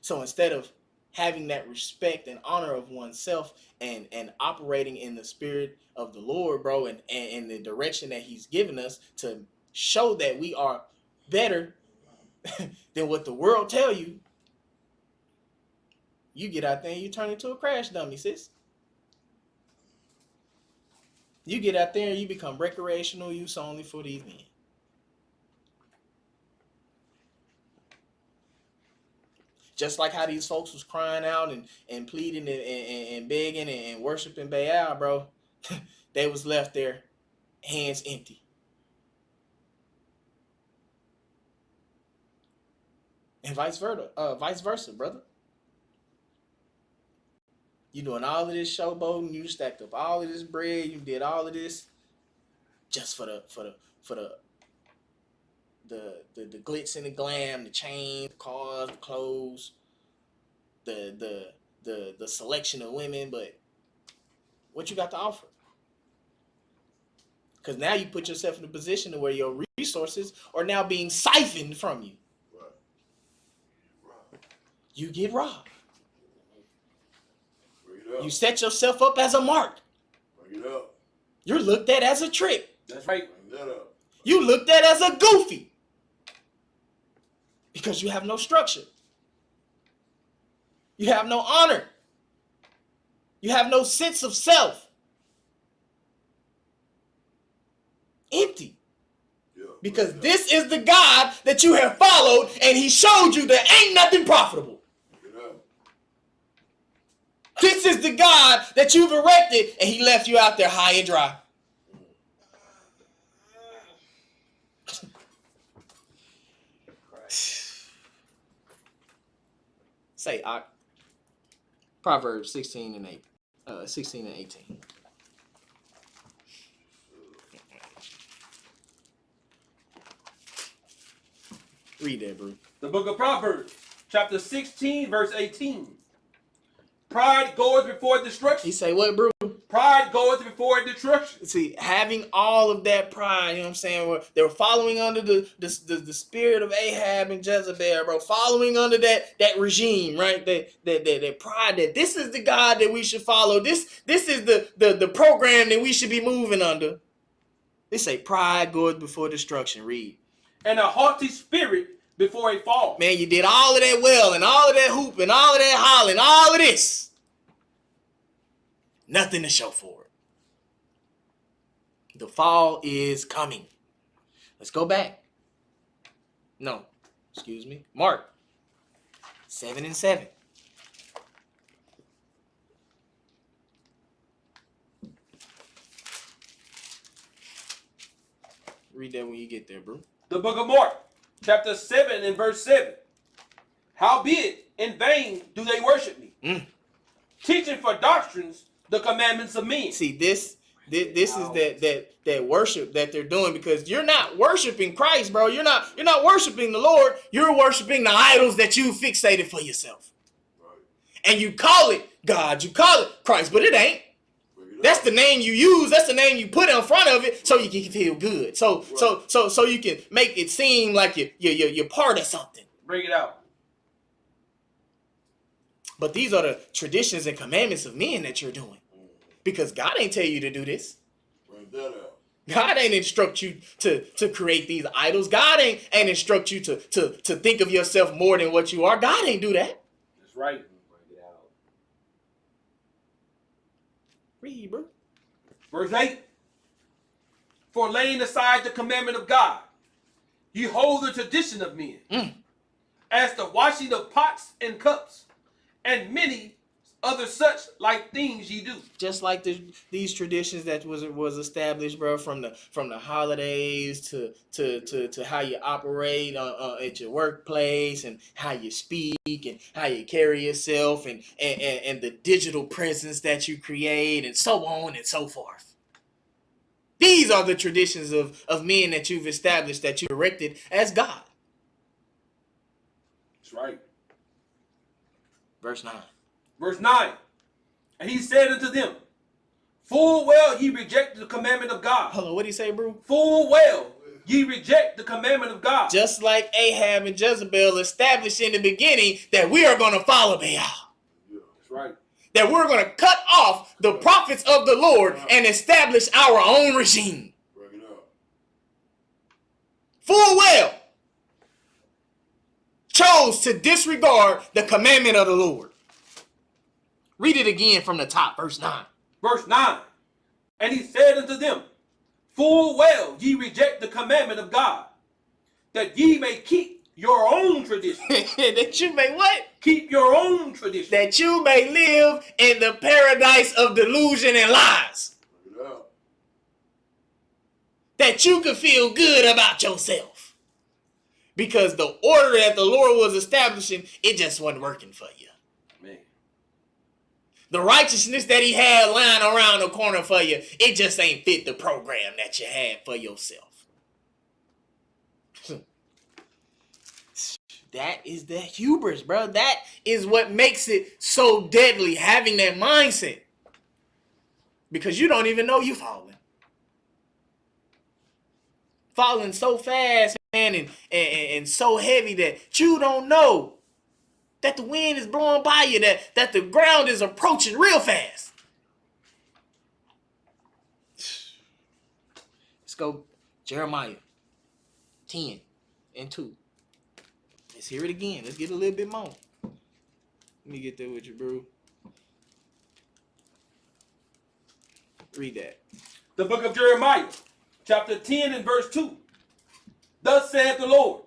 So instead of having that respect and honor of oneself and operating in the spirit of the Lord, bro, and in the direction that he's given us to show that we are better than what the world tell you, you get out there and you turn into a crash dummy, sis. You get out there and you become recreational use only for these men. Just like how these folks was crying out and pleading and begging and worshiping Baal, bro. They was left there hands empty. And vice versa, brother. You doing all of this showboating, you stacked up all of this bread, you did all of this just for the glitz and the glam, the chains, the cars, the clothes, the selection of women, but what you got to offer? Because now you put yourself in a position to where your resources are now being siphoned from you. Right. You get robbed. Bring it up. You set yourself up as a mark. Bring it up. You're looked at as a trick. That's right. Bring that up. You looked at as a goofy. Because you have no structure. You have no honor. You have no sense of self. Empty. Yeah, Because bring it this is the God that you have followed, and he showed you there ain't nothing profitable. Bring it up. This is the God that you've erected, and he left you out there high and dry. Say, Proverbs 16 and 18. Read that, bro. The book of Proverbs, chapter 16, verse 18. Pride goeth before destruction. He say what, bro? Pride goeth before destruction. See, having all of that pride, you know what I'm saying? They were following under the spirit of Ahab and Jezebel, bro. Following under that regime, right? That pride, that this is the God that we should follow. This is the program that we should be moving under. They say pride goeth before destruction. Read. And a haughty spirit before a fall. Man, you did all of that well and all of that hoop and all of that hollering, all of this. Nothing to show for it. The fall is coming. Let's go back. No, excuse me. Mark 7 and 7. Read that when you get there, bro. The book of Mark, chapter 7 and verse 7. Howbeit, in vain do they worship me, teaching for doctrines the commandments of men. See, this is that worship that they're doing, because you're not worshiping Christ, bro. You're not worshiping the Lord. You're worshiping the idols that you fixated for yourself. Right. And you call it God, you call it Christ, but it ain't. That's the name you use. That's the name you put in front of it, so you can feel good. So you can make it seem like you're part of something. Bring it out. But these are the traditions and commandments of men that you're doing, because God ain't tell you to do this. Bring that out. God ain't instruct you to create these idols. God ain't instruct you to think of yourself more than what you are. God ain't do that. That's right. Bring it out. Read, bro. Verse 8. For laying aside the commandment of God, you hold the tradition of men, as the washing of pots and cups, and many other such like things ye do. Just like these traditions that was established, bro, from the holidays to how you operate at your workplace and how you speak and how you carry yourself and the digital presence that you create and so on and so forth. These are the traditions of men that you've established, that you erected as God. That's right. Verse 9. Verse 9. And he said unto them, full well ye reject the commandment of God. Hold on, what did he say, bro? Full well ye reject the commandment of God. Just like Ahab and Jezebel established in the beginning that we are going to follow Baal. That's right. That we're going to cut off the prophets of the Lord and establish our own regime. Bring it up. Full well chose to disregard the commandment of the Lord. Read it again from the top, verse 9. Verse 9. And he said unto them, full well ye reject the commandment of God, that ye may keep your own tradition. That you may what? Keep your own tradition. That you may live in the paradise of delusion and lies. Bring it up. That you can feel good about yourself. Because the order that the Lord was establishing, it just wasn't working for you. Man. The righteousness that he had lying around the corner for you, it just ain't fit the program that you had for yourself. That is the hubris, bro. That is what makes it so deadly, having that mindset. Because you don't even know you falling. Falling so fast, man, and so heavy that you don't know that the wind is blowing by you, that the ground is approaching real fast. Let's go Jeremiah 10 and 2. Let's hear it again. Let's get a little bit more. Let me get there with you, bro. Read that. The book of Jeremiah, chapter 10 and verse 2. Thus saith the Lord,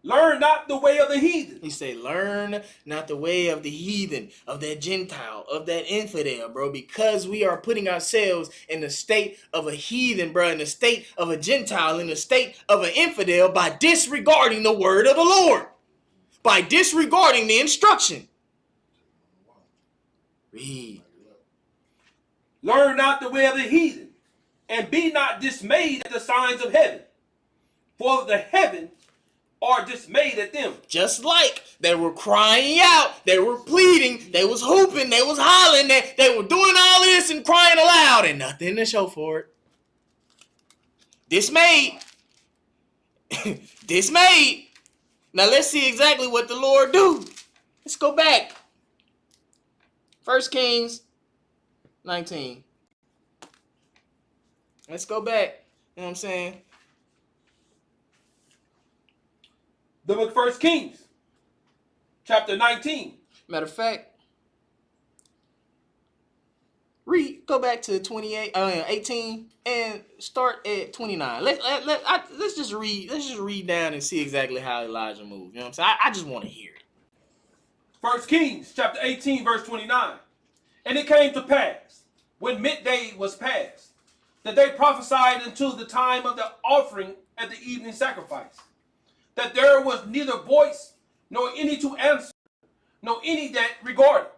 learn not the way of the heathen. He say, learn not the way of the heathen, of that Gentile, of that infidel, bro, because we are putting ourselves in the state of a heathen, bro, in the state of a Gentile, in the state of an infidel by disregarding the word of the Lord, by disregarding the instruction. Read. Learn not the way of the heathen, and be not dismayed at the signs of heaven, for the heavens are dismayed at them. Just like they were crying out, they were pleading, they was hooping, they was hollering, they were doing all this and crying aloud and nothing to show for it. Dismayed. Dismayed. Now let's see exactly what the Lord do. Let's go back. 1 Kings 19. Let's go back. You know what I'm saying? The book of 1 Kings, chapter 19. Matter of fact, go back to 18 and start at 29. Let's just read down and see exactly how Elijah moved. You know what I'm saying? I just want to hear it. 1 Kings, chapter 18, verse 29. And it came to pass, when midday was past, that they prophesied until the time of the offering at the evening sacrifice, that there was neither voice, nor any to answer, nor any that regarded.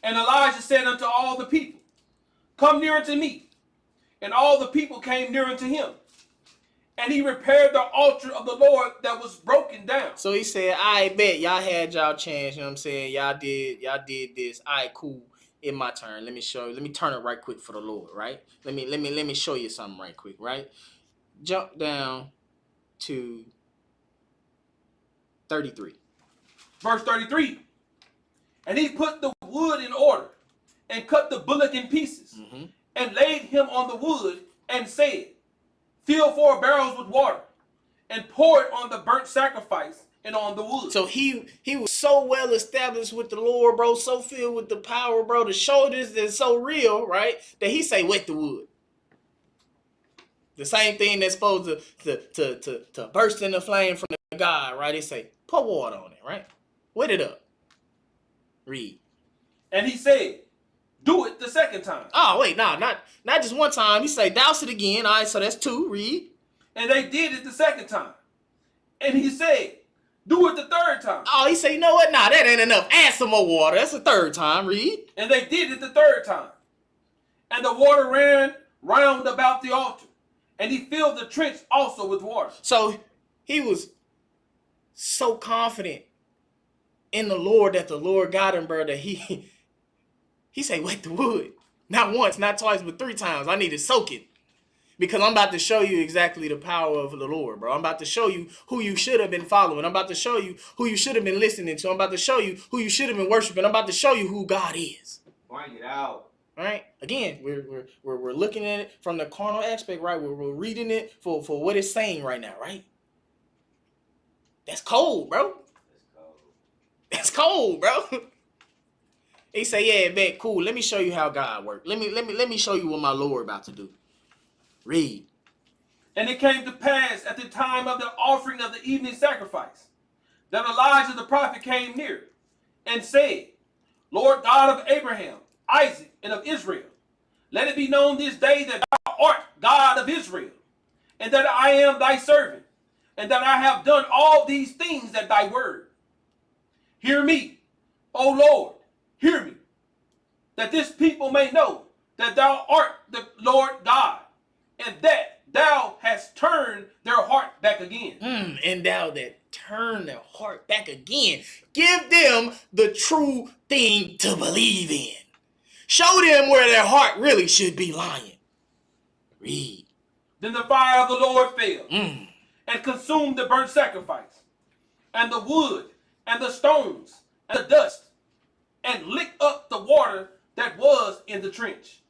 And Elijah said unto all the people, come near unto me. And all the people came near unto him. And he repaired the altar of the Lord that was broken down. So he said, I bet y'all had y'all chance, you know what I'm saying? Y'all did this. All right, cool. It's my turn. Let me turn it right quick for the Lord, right? Let me show you something right quick, right? Jump down to 33. Verse 33. And he put the wood in order, and cut the bullock in pieces, and laid him on the wood, and said, fill 4 barrels with water, and pour it on the burnt sacrifice and on the wood. So he was so well established with the Lord, bro, so filled with the power, bro. The shoulders is so real, right? That he say, wet the wood. The same thing that's supposed to burst in the flame from the God, right? They say, pour water on it, right? Wet it up. Read. And he said, do it the second time. Oh, wait, no, not just one time. He say, douse it again. All right, so that's 2. Read. And they did it the second time. And he said, do it the third time. Oh, he say, you know what? Nah, that ain't enough. Add some more water. That's the 3rd time. Read. And they did it the third time. And the water ran round about the altar. And he filled the trench also with water. So he was so confident in the Lord that the Lord got him, bro, that he say, wet the wood. Not once, not twice, but 3 times. I need to soak it. Because I'm about to show you exactly the power of the Lord, bro. I'm about to show you who you should have been following. I'm about to show you who you should have been listening to. I'm about to show you who you should have been worshiping. I'm about to show you who God is. Bring it out. All right. Again, we're looking at it from the carnal aspect, right? We're reading it for what it's saying right now, right? That's cold, bro. That's cold, bro. He say, yeah, man, cool. Let me show you how God works. Let me show you what my Lord about to do. Read. And it came to pass at the time of the offering of the evening sacrifice that Elijah the prophet came near and said, Lord God of Abraham, Isaac, and of Israel, let it be known this day that thou art God of Israel, and that I am thy servant, and that I have done all these things at thy word. Hear me, O Lord, hear me, that this people may know that thou art the Lord God, and that thou hast turned their heart back again. And thou that turn their heart back again. Give them the true thing to believe in. Show them where their heart really should be lying. Read. Then the fire of the Lord fell and consumed the burnt sacrifice, and the wood, and the stones, and the dust, and licked up the water that was in the trench.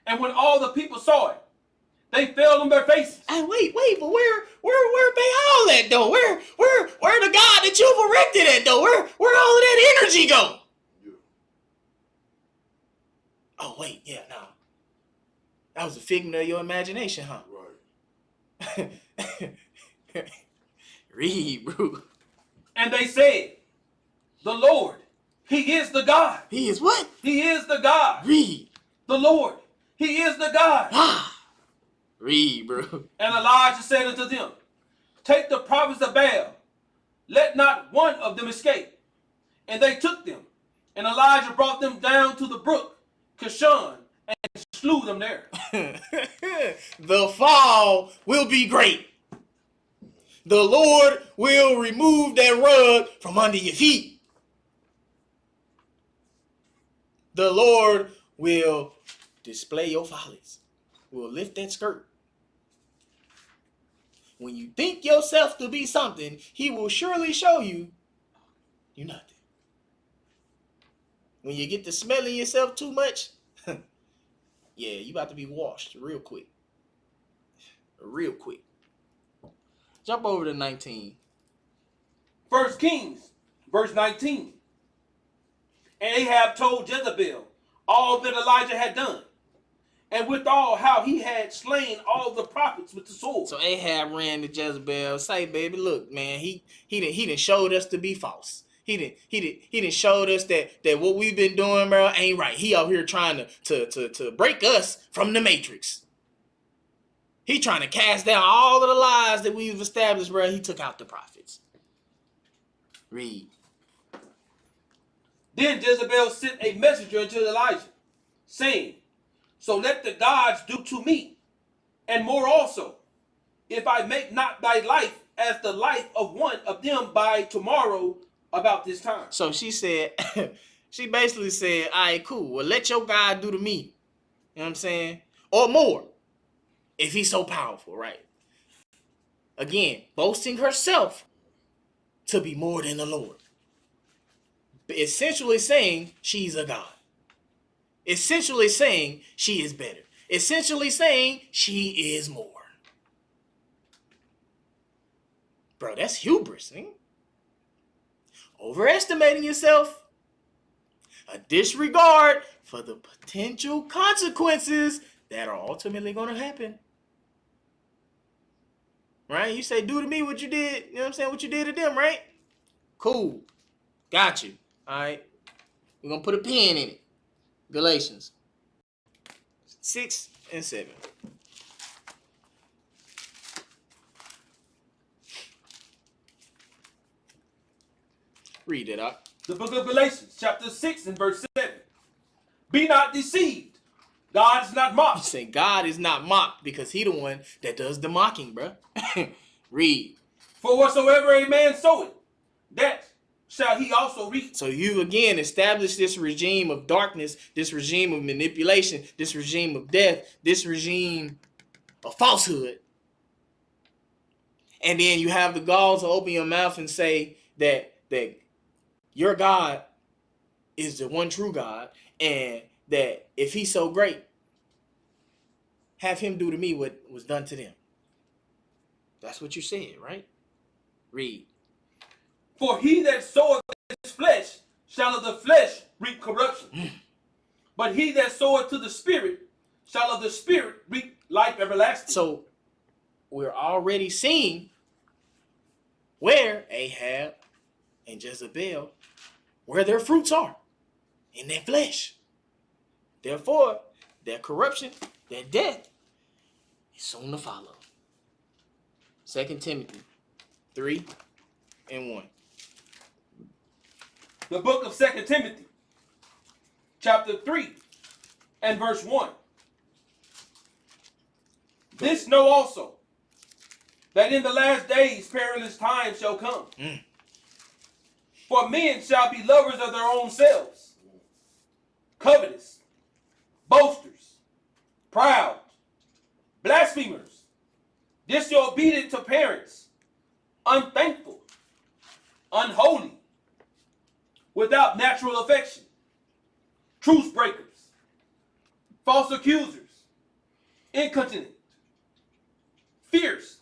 And when all the people saw it, they fell on their faces. Hey, wait, but where Baal at though? Where the God that you've erected at though? Where all of that energy go? Yeah. Oh wait, yeah, no. That was a figment of your imagination, huh? Right. Read, bro. And they said, the Lord, he is the God. He is what? He is the God. Read. The Lord, he is the God. Ah. Read, bro. And Elijah said unto them, take the prophets of Baal, let not one of them escape. And they took them, and Elijah brought them down to the brook Kishon, and slew them there. The fall will be great. The Lord will remove that rug from under your feet. The Lord will display your follies. Will lift that skirt. When you think yourself to be something, he will surely show you you're nothing. When you get to smelling yourself too much, yeah, you about to be washed real quick. Real quick. Jump over to 19. 1 Kings, verse 19. And Ahab told Jezebel all that Elijah had done, and withal how he had slain all the prophets with the sword. So Ahab ran to Jezebel, say, baby, look, man, he done showed us to be false. He done showed us that what we've been doing, bro, ain't right. He out here trying to break us from the matrix. He trying to cast down all of the lies that we've established, bro. He took out the prophets. Read. Then Jezebel sent a messenger unto Elijah, saying, so let the gods do to me, and more also, if I make not thy life as the life of one of them by tomorrow about this time. So she said, she basically said, all right, cool. Well, let your God do to me. You know what I'm saying? Or more, if he's so powerful, right? Again, boasting herself to be more than the Lord. Essentially saying she's a God. Essentially saying she is better. Essentially saying she is more. Bro, that's hubris, man. Overestimating yourself. A disregard for the potential consequences that are ultimately going to happen. Right? You say, do to me what you did. You know what I'm saying? What you did to them, right? Cool. Got you. All right. We're going to put a pin in it. Galatians 6 and 7. Read it up. The book of Galatians, chapter 6 and verse 7. Be not deceived. God is not You mocked. say God is not mocked because he the one that does the mocking, bro. Read. For whatsoever a man soweth, that shall he also reap. So you again establish this regime of darkness, this regime of manipulation, this regime of death, this regime of falsehood. And then you have the gall to open your mouth and say that your God is the one true God, and that if he's so great, have him do to me what was done to them. That's what you said, right? Read. For he that soweth his flesh shall of the flesh reap corruption. But he that soweth to the Spirit shall of the Spirit reap life everlasting. So we're already seeing where Ahab and Jezebel, where their fruits are, in their flesh. Therefore, their corruption, their death, is soon to follow. 2 Timothy 3 and 1. The book of 2 Timothy, chapter 3 and verse 1. This know also, that in the last days perilous times shall come. For men shall be lovers of their own selves, covetous, boasters, proud, blasphemers, disobedient to parents, unthankful, unholy, without natural affection, truce breakers, false accusers, incontinent, fierce,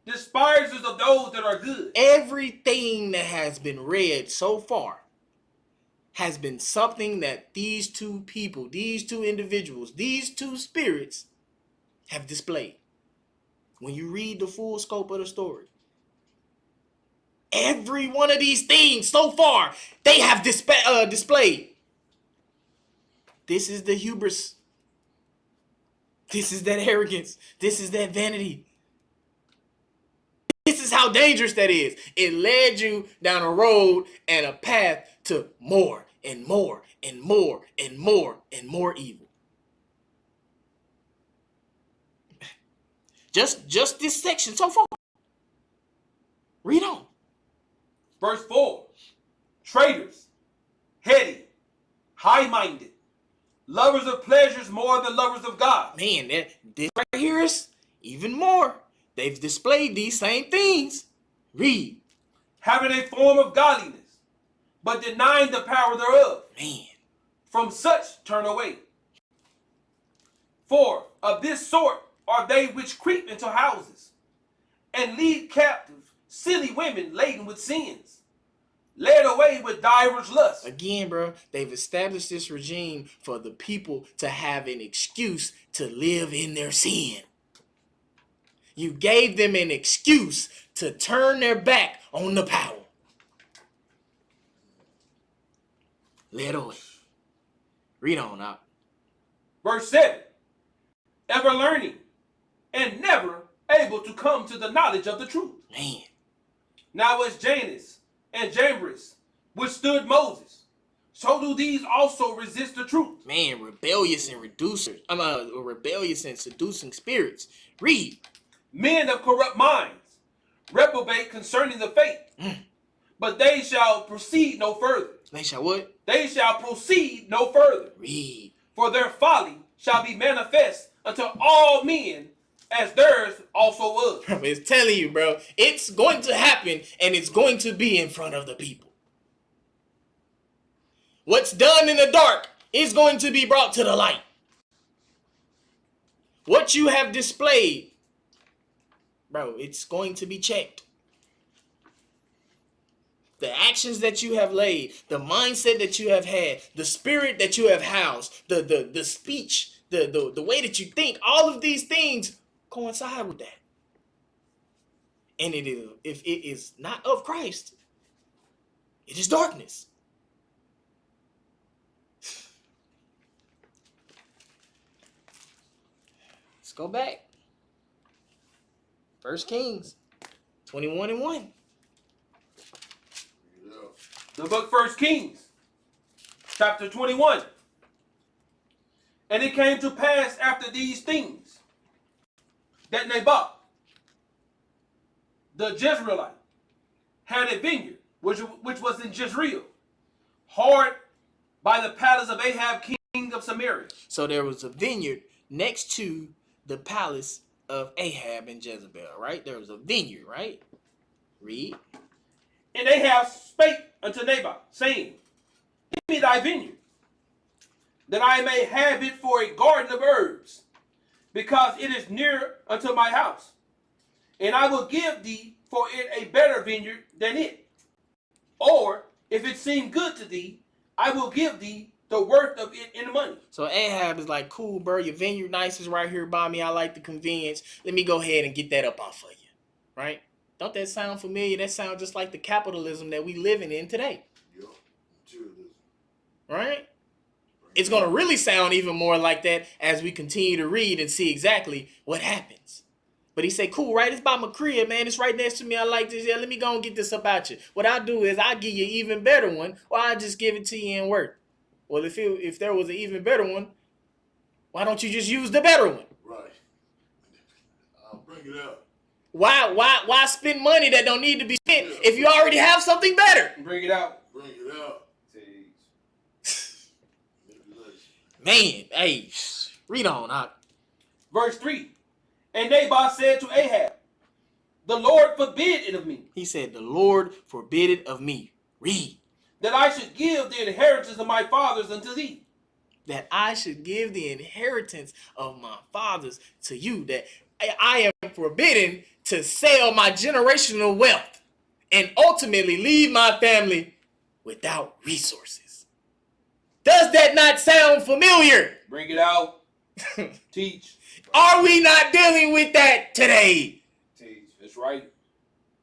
despisers of those that are good. Everything that has been read so far has been something that these two people, these two individuals, these two spirits have displayed. When you read the full scope of the story, every one of these things so far, they have displayed. This is the hubris. This is that arrogance. This is that vanity. This is how dangerous that is. It led you down a road and a path to more and more and more and more and more evil. Just this section so far. Read on. Verse 4. Traitors, heady, high-minded, lovers of pleasures more than lovers of God. Man, this right here is even more. They've displayed these same things. Read. Having a form of godliness, but denying the power thereof. Man. From such turn away. For of this sort are they which creep into houses, and lead captive silly women laden with sins, led away with divers lusts. Again, bro, they've established this regime for the people to have an excuse to live in their sin. You gave them an excuse to turn their back on the power. Led away. Read on out. Verse 7. Ever learning and never able to come to the knowledge of the truth. Man. Now as Janus and Jambres withstood Moses, so do these also resist the truth. Man, rebellious and rebellious and seducing spirits. Read. Men of corrupt minds reprobate concerning the faith, but they shall proceed no further. They shall what? They shall proceed no further. Read. For their folly shall be manifest unto all men, as theirs also was. It's telling you, bro, it's going to happen, and it's going to be in front of the people. What's done in the dark is going to be brought to the light. What you have displayed, bro, it's going to be checked. The actions that you have laid, the mindset that you have had, the spirit that you have housed, the speech, the way that you think, all of these things coincide with that. And it is, if it is not of Christ, it is darkness. Let's go back. 1 Kings 21:1. Yeah. The book 1 Kings, chapter 21. And it came to pass after these things that Naboth, the Jezreelite, had a vineyard which was in Jezreel, hard by the palace of Ahab, king of Samaria. So there was a vineyard next to the palace of Ahab and Jezebel, right? There was a vineyard, right? Read. And Ahab spake unto Naboth, saying, Give me thy vineyard, that I may have it for a garden of herbs, because it is near unto my house. And I will give thee for it a better vineyard than it. Or, if it seem good to thee, I will give thee the worth of it in money. So Ahab is like, cool, bro, your vineyard nice is right here by me. I like the convenience. Let me go ahead and get that up off of you, right? Don't that sound familiar? That sounds just like the capitalism that we living in today, Yep. Materialism. right? It's going to really sound even more like that as we continue to read and see exactly what happens. But he said, cool, right? It's by my crib, man. It's right next to me. I like this. Yeah, let me go and get this up out you. What I'll do is I'll give you an even better one, or I'll just give it to you in work. Well, if there was an even better one, why don't you just use the better one? Right. I'll bring it out. Why spend money that don't need to be spent if you already have something better? Bring it out. Bring it out. Man, hey, read on. Verse 3. And Naboth said to Ahab, The Lord forbid it of me, He said, the Lord forbid it of me. Read. that I should give the inheritance of my fathers unto thee. That I should give the inheritance of my fathers to you. That I am forbidden to sell my generational wealth and ultimately leave my family without resources. Does that not sound familiar? Bring it out. Teach. Are we not dealing with that today? Teach. That's right.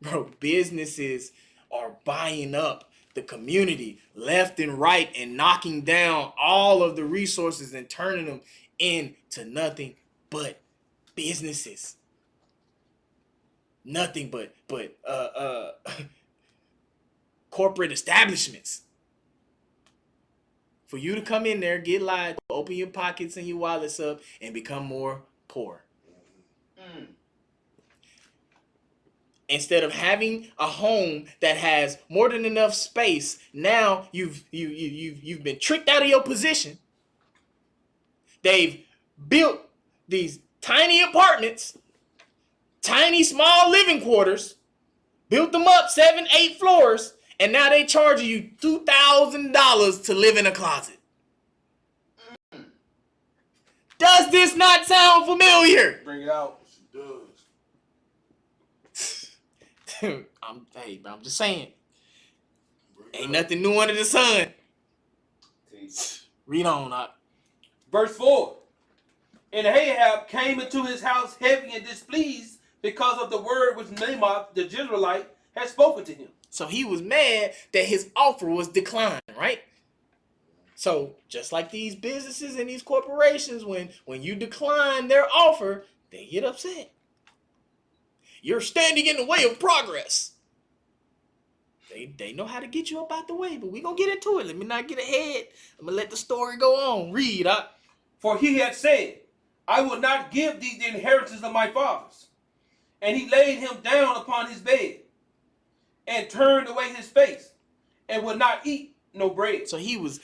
Bro, businesses are buying up the community left and right and knocking down all of the resources and turning them into nothing but businesses. Nothing but corporate establishments. For you to come in there, get lied, open your pockets and your wallets up, and become more poor. Instead of having a home that has more than enough space, now you've been tricked out of your position. They've built these tiny apartments, tiny small living quarters, built them up 7, 8 floors, and now they charging you $2,000 to live in a closet. Does this not sound familiar? Bring it out. It does. I'm just saying. Bring it Ain't out. nothing new under the sun. Teach. Read on. Verse 4. And Ahab came into his house heavy and displeased because of the word which Naboth the Jezreelite had spoken to him. So he was mad that his offer was declined, right? So just like these businesses and these corporations, when you decline their offer, they get upset. You're standing in the way of progress. They know how to get you up out the way, but we're going to get into it. Let me not get ahead. I'm going to let the story go on. Read. For he had said, I will not give thee the inheritance of my fathers. And he laid him down upon his bed and turned away his face and would not eat no bread. So he was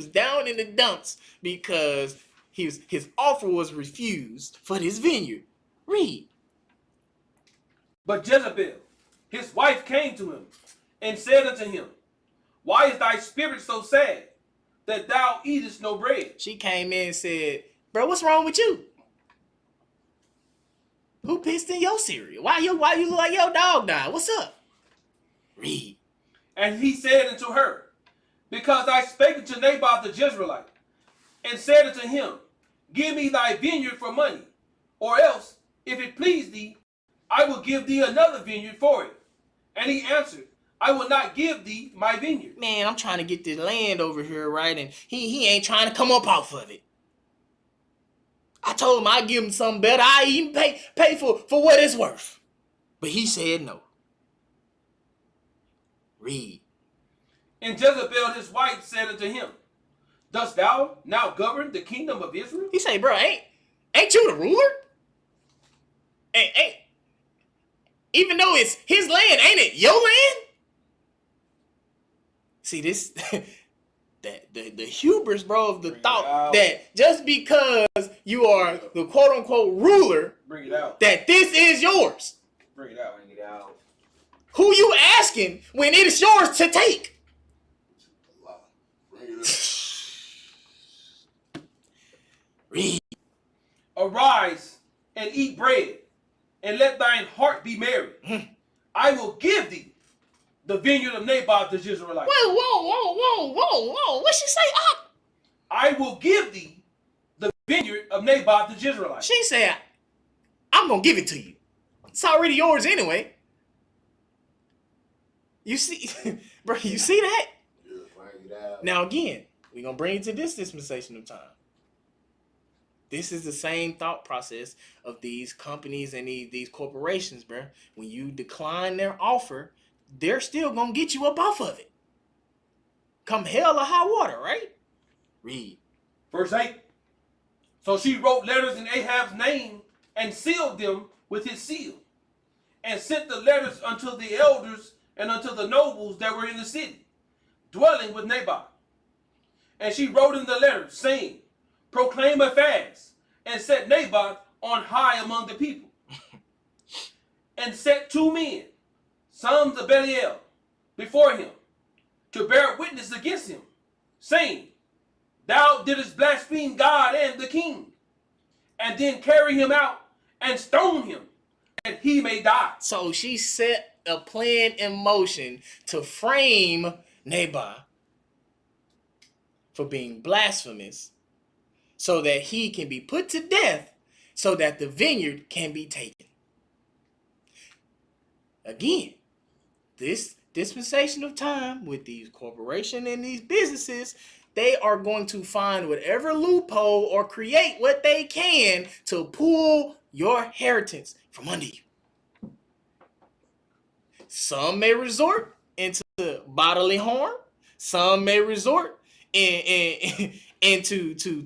down in the dumps because his offer was refused for this vineyard. Read. But Jezebel, his wife, came to him and said unto him, Why is thy spirit so sad that thou eatest no bread? She came in and said, bro, what's wrong with you? Who pissed in your cereal? Why you look like your dog died? What's up? Read. And he said unto her, Because I spake unto Naboth the Jezreelite, and said unto him, Give me thy vineyard for money, or else, if it please thee, I will give thee another vineyard for it. And he answered, I will not give thee my vineyard. Man, I'm trying to get this land over here, right? And he ain't trying to come up off of it. I told him I'd give him something better. I even pay for what it's worth. But he said no. Read. And Jezebel his wife said unto him, dost thou now govern the kingdom of Israel? He say, bro, ain't you the ruler? Ain't even though it's his land, ain't it your land? See this the hubris, bro, of the thought that just because you are the quote unquote ruler, bring it out, that this is yours. Bring it out. Bring it out. Who you asking when it is yours to take? Bring it up. Read. Arise and eat bread, and let thine heart be merry. I will give thee the vineyard of Naboth the Israelite. Whoa. What she say? I will give thee the vineyard of Naboth the Israelite. She said, I'm going to give it to you. It's already yours anyway. You see, bro, you see that? Yeah, bring it out. Now, again, we're going to bring it to this dispensation of time. This is the same thought process of these companies and these corporations, bro. When you decline their offer, they're still going to get you up off of it. Come hell or high water, right? Read. Verse 8. So she wrote letters in Ahab's name and sealed them with his seal, and sent the letters unto the elders and unto the nobles that were in the city, dwelling with Naboth. And she wrote in the letters, saying, proclaim a fast, and set Naboth on high among the people. And set 2 men, sons of Belial, before him, to bear witness against him, saying, thou didst blaspheme God and the king, and then carry him out and stone him, that he may die. So she set a plan in motion to frame Naboth for being blasphemous, so that he can be put to death, so that the vineyard can be taken. Again, this dispensation of time with these corporations and these businesses, they are going to find whatever loophole or create what they can to pull your inheritance from under you. Some may resort into bodily harm. Some may resort into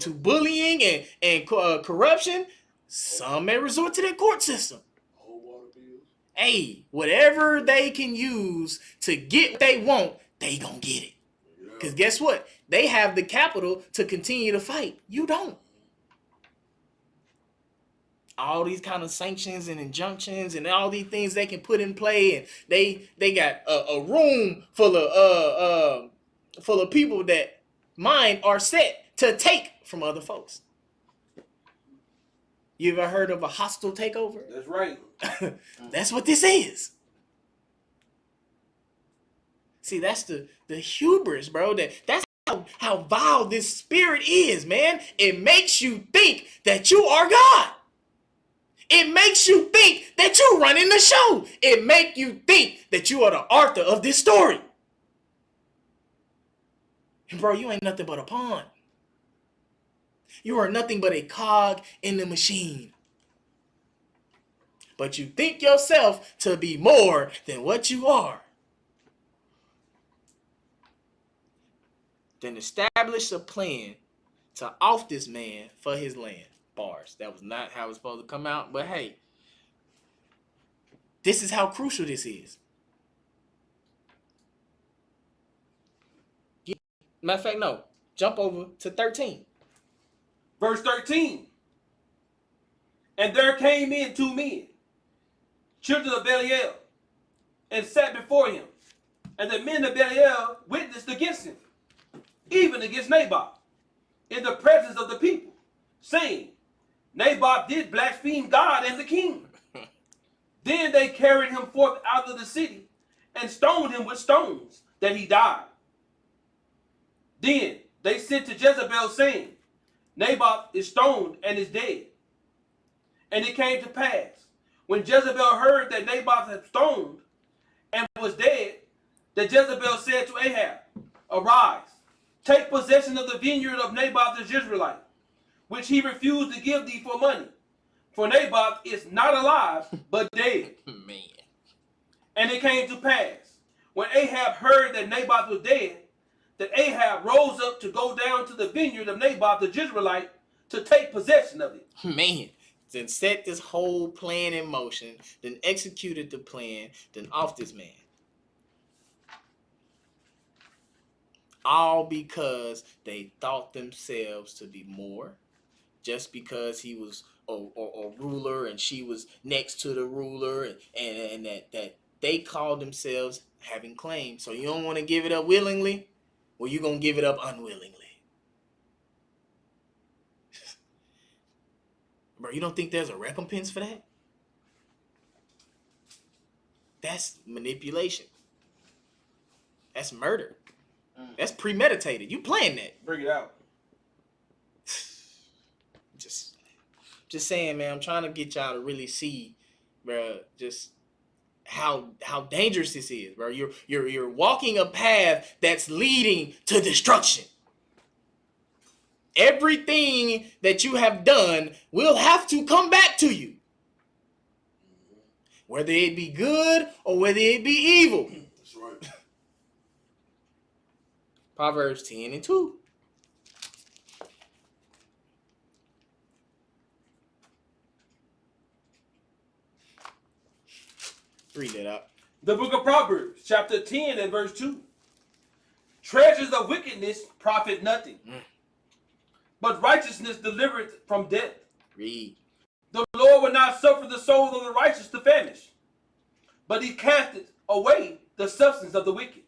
bullying and corruption. Some may resort to their court system. Whole water bills. Hey, whatever they can use to get what they want, they gonna get it. Because guess what? They have the capital to continue to fight. You don't. All these kind of sanctions and injunctions and all these things they can put in play, and they got a room full of people that mind are set to take from other folks. You ever heard of a hostile takeover? That's right. That's what this is. See, that's the hubris, bro. That's how vile this spirit is, man. It makes you think that you are God. It makes you think that you're running the show. It makes you think that you are the author of this story. And bro, you ain't nothing but a pawn. You are nothing but a cog in the machine. But you think yourself to be more than what you are. Then establish a plan to off this man for his land. Bars. That was not how it was supposed to come out. But hey, this is how crucial this is. Matter of fact, no. Jump over to 13. Verse 13. And there came in 2 men, children of Belial, and sat before him. And the men of Belial witnessed against him, even against Naboth, in the presence of the people, saying, Naboth did blaspheme God and the king. Then they carried him forth out of the city and stoned him with stones, that he died. Then they sent to Jezebel, saying, Naboth is stoned and is dead. And it came to pass, when Jezebel heard that Naboth had stoned and was dead, that Jezebel said to Ahab, arise, take possession of the vineyard of Naboth the Israelite, which he refused to give thee for money. For Naboth is not alive, but dead. Man. And it came to pass, when Ahab heard that Naboth was dead, that Ahab rose up to go down to the vineyard of Naboth the Israelite to take possession of it. Man. Then set this whole plan in motion, then executed the plan, then off this man. All because they thought themselves to be more, just because he was a ruler and she was next to the ruler, and that they called themselves having claim. So you don't want to give it up willingly, or you're going to give it up unwillingly. Bro, you don't think there's a recompense for that? That's manipulation. That's murder. That's premeditated. You playing that. Bring it out. Just saying, man, I'm trying to get y'all to really see, bro, just how dangerous this is, bro. You're walking a path that's leading to destruction. Everything that you have done will have to come back to you. Whether it be good or whether it be evil. That's right. Proverbs 10:2. Read that out. The book of Proverbs, chapter 10 and verse 2. Treasures of wickedness profit nothing, but righteousness delivereth from death. Read. The Lord will not suffer the soul of the righteous to famish, but he casteth away the substance of the wicked.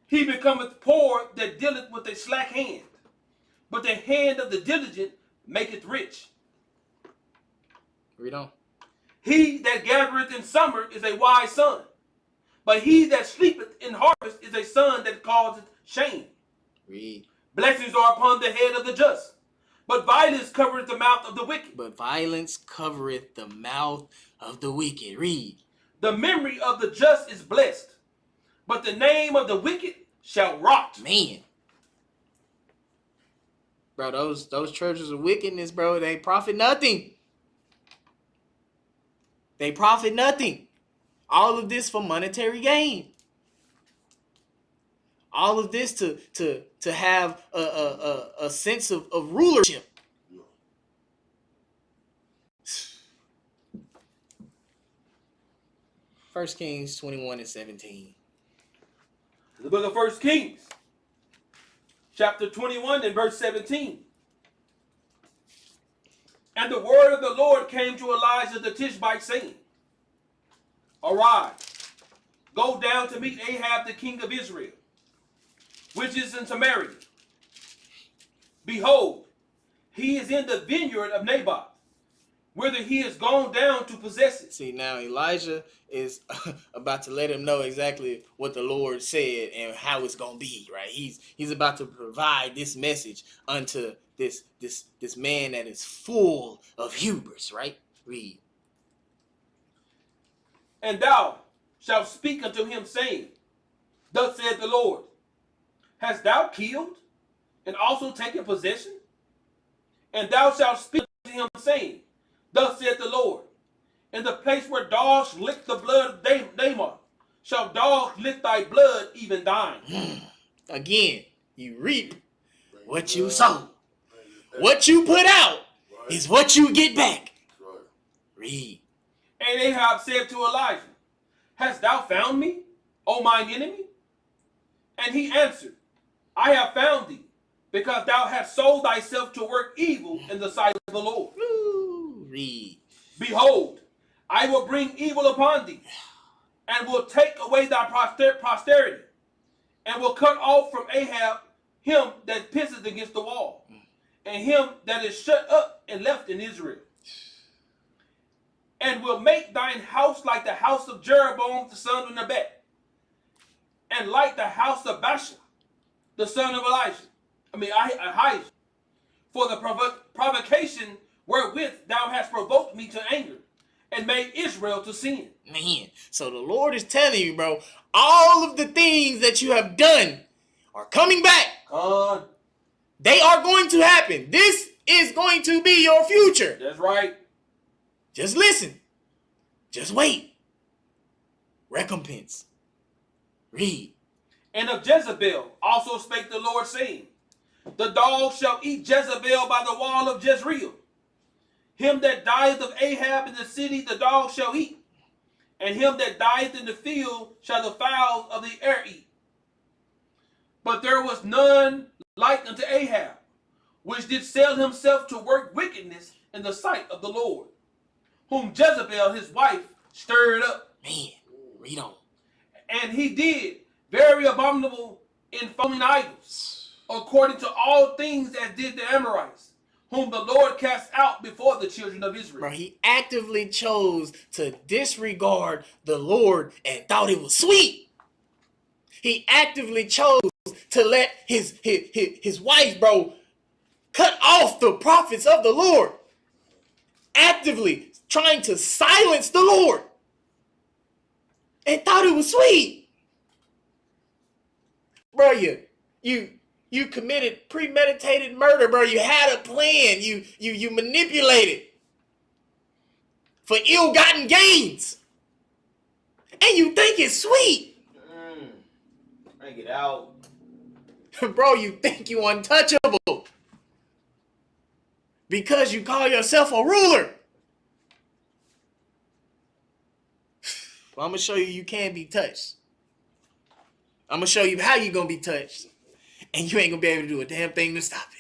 He becometh poor that dealeth with a slack hand, but the hand of the diligent maketh rich. Read on. He that gathereth in summer is a wise son, but he that sleepeth in harvest is a son that causeth shame. Read. Blessings are upon the head of the just, but violence covereth the mouth of the wicked. But violence covereth the mouth of the wicked. Read. The memory of the just is blessed, but the name of the wicked shall rot. Man. Bro, those treasures of wickedness, bro, they profit nothing. They profit nothing. All of this for monetary gain. All of this to have a sense of rulership. First Kings 21:17. The book of 1 Kings, chapter 21 and verse 17. And the word of the Lord came to Elijah the Tishbite, saying, Arise, go down to meet Ahab the king of Israel, which is in Samaria. Behold, he is in the vineyard of Naboth, whither he is gone down to possess it. See, now Elijah is about to let him know exactly what the Lord said and how it's gonna be, right? He's about to provide this message unto this man that is full of hubris, right? Read. And thou shalt speak unto him, saying, Thus saith the Lord, Hast thou killed and also taken possession? And thou shalt speak unto him, saying, Thus saith the Lord, In the place where dogs lick the blood of Naboth, shall dogs lick thy blood, even thine. Again, you reap what you sow. What you put out is what you get back. Read. And Ahab said to Elijah, Hast thou found me, O mine enemy? And he answered, I have found thee, because thou hast sold thyself to work evil in the sight of the Lord. Ooh, read. Behold, I will bring evil upon thee, and will take away thy posterity, and will cut off from Ahab him that pisseth against the wall, and him that is shut up and left in Israel. And will make thine house like the house of Jeroboam the son of Nebat, and like the house of Baasha the son of Ahijah, for the provocation wherewith thou hast provoked me to anger, and made Israel to sin. Man, so the Lord is telling you, bro, all of the things that you have done are coming back. They are going to happen. This is going to be your future. That's right. Just listen. Just wait. Recompense. Read. And of Jezebel also spake the Lord, saying, the dog shall eat Jezebel by the wall of Jezreel. Him that dieth of Ahab in the city the dog shall eat, and him that dieth in the field shall the fowls of the air eat. But there was none like unto Ahab, which did sell himself to work wickedness in the sight of the Lord, whom Jezebel his wife stirred up. Man, read on. And he did very abominable in foaming idols, according to all things as did the Amorites, whom the Lord cast out before the children of Israel. Bro, he actively chose to disregard the Lord and thought it was sweet. He actively chose to let his wife, bro, cut off the prophets of the Lord. Actively trying to silence the Lord. And thought it was sweet. Bro, you committed premeditated murder, bro. You had a plan. You manipulated for ill-gotten gains. And you think it's sweet. Bring it out. Bro, you think you untouchable. Because you call yourself a ruler. Well, I'm going to show you can be touched. I'm going to show you how you're going to be touched. And you ain't going to be able to do a damn thing to stop it.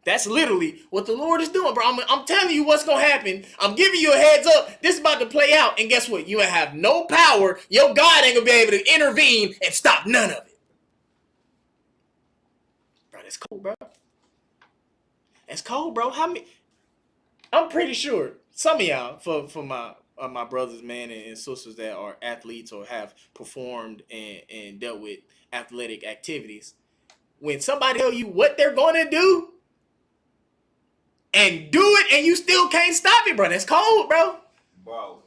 That's literally what the Lord is doing, bro. I'm telling you what's going to happen. I'm giving you a heads up. This is about to play out. And guess what? You ain't have no power. Your God ain't going to be able to intervene and stop none of it. Bro, that's cold, bro. That's cold, bro. How many? I'm pretty sure some of y'all, for my brothers, man, and sisters that are athletes or have performed and dealt with athletic activities, when somebody tell you what they're going to do and do it and you still can't stop it, bro, that's cold, bro. Bro,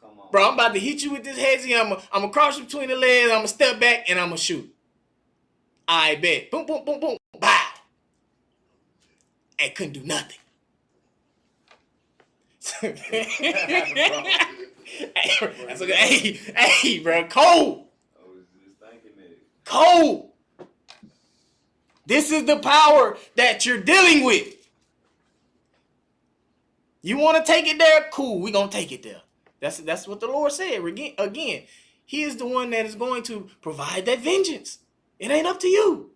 come on. Bro, I'm about to hit you with this headsy. I'm going to cross you between the legs. I'm going to step back and I'm going to shoot. I bet. Boom, boom, boom, boom. Bow. And couldn't do nothing. That's okay. Hey, bro, cold. I was just thinking that. Cold. This is the power that you're dealing with. You want to take it there? Cool, we're going to take it there. That's what the Lord said. Again, he is the one that is going to provide that vengeance. It ain't up to you.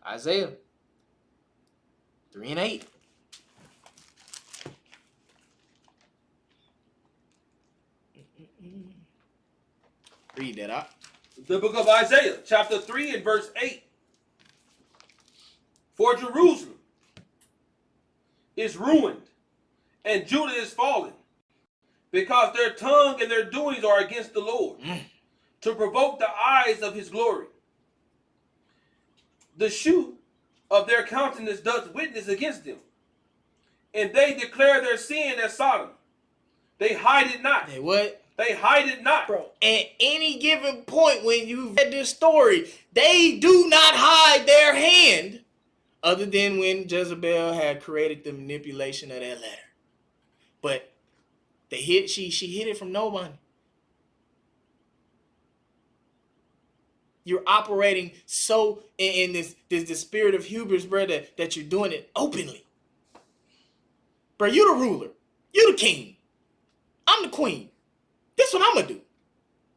Isaiah 3:8. Read that out. The book of Isaiah, chapter 3 and verse 8. For Jerusalem is ruined, and Judah is fallen, because their tongue and their doings are against the Lord, to provoke the eyes of his glory. The shoe of their countenance doth witness against them, and they declare their sin as Sodom. They hide it not. They what? They hide it not. Bro, at any given point when you read this story, they do not hide their hand, other than when Jezebel had created the manipulation of that letter. But she hid it from nobody. You're operating so in this spirit of hubris, bro, that you're doing it openly. Bro, you the ruler. You the king. I'm the queen. This is what I'm going to do.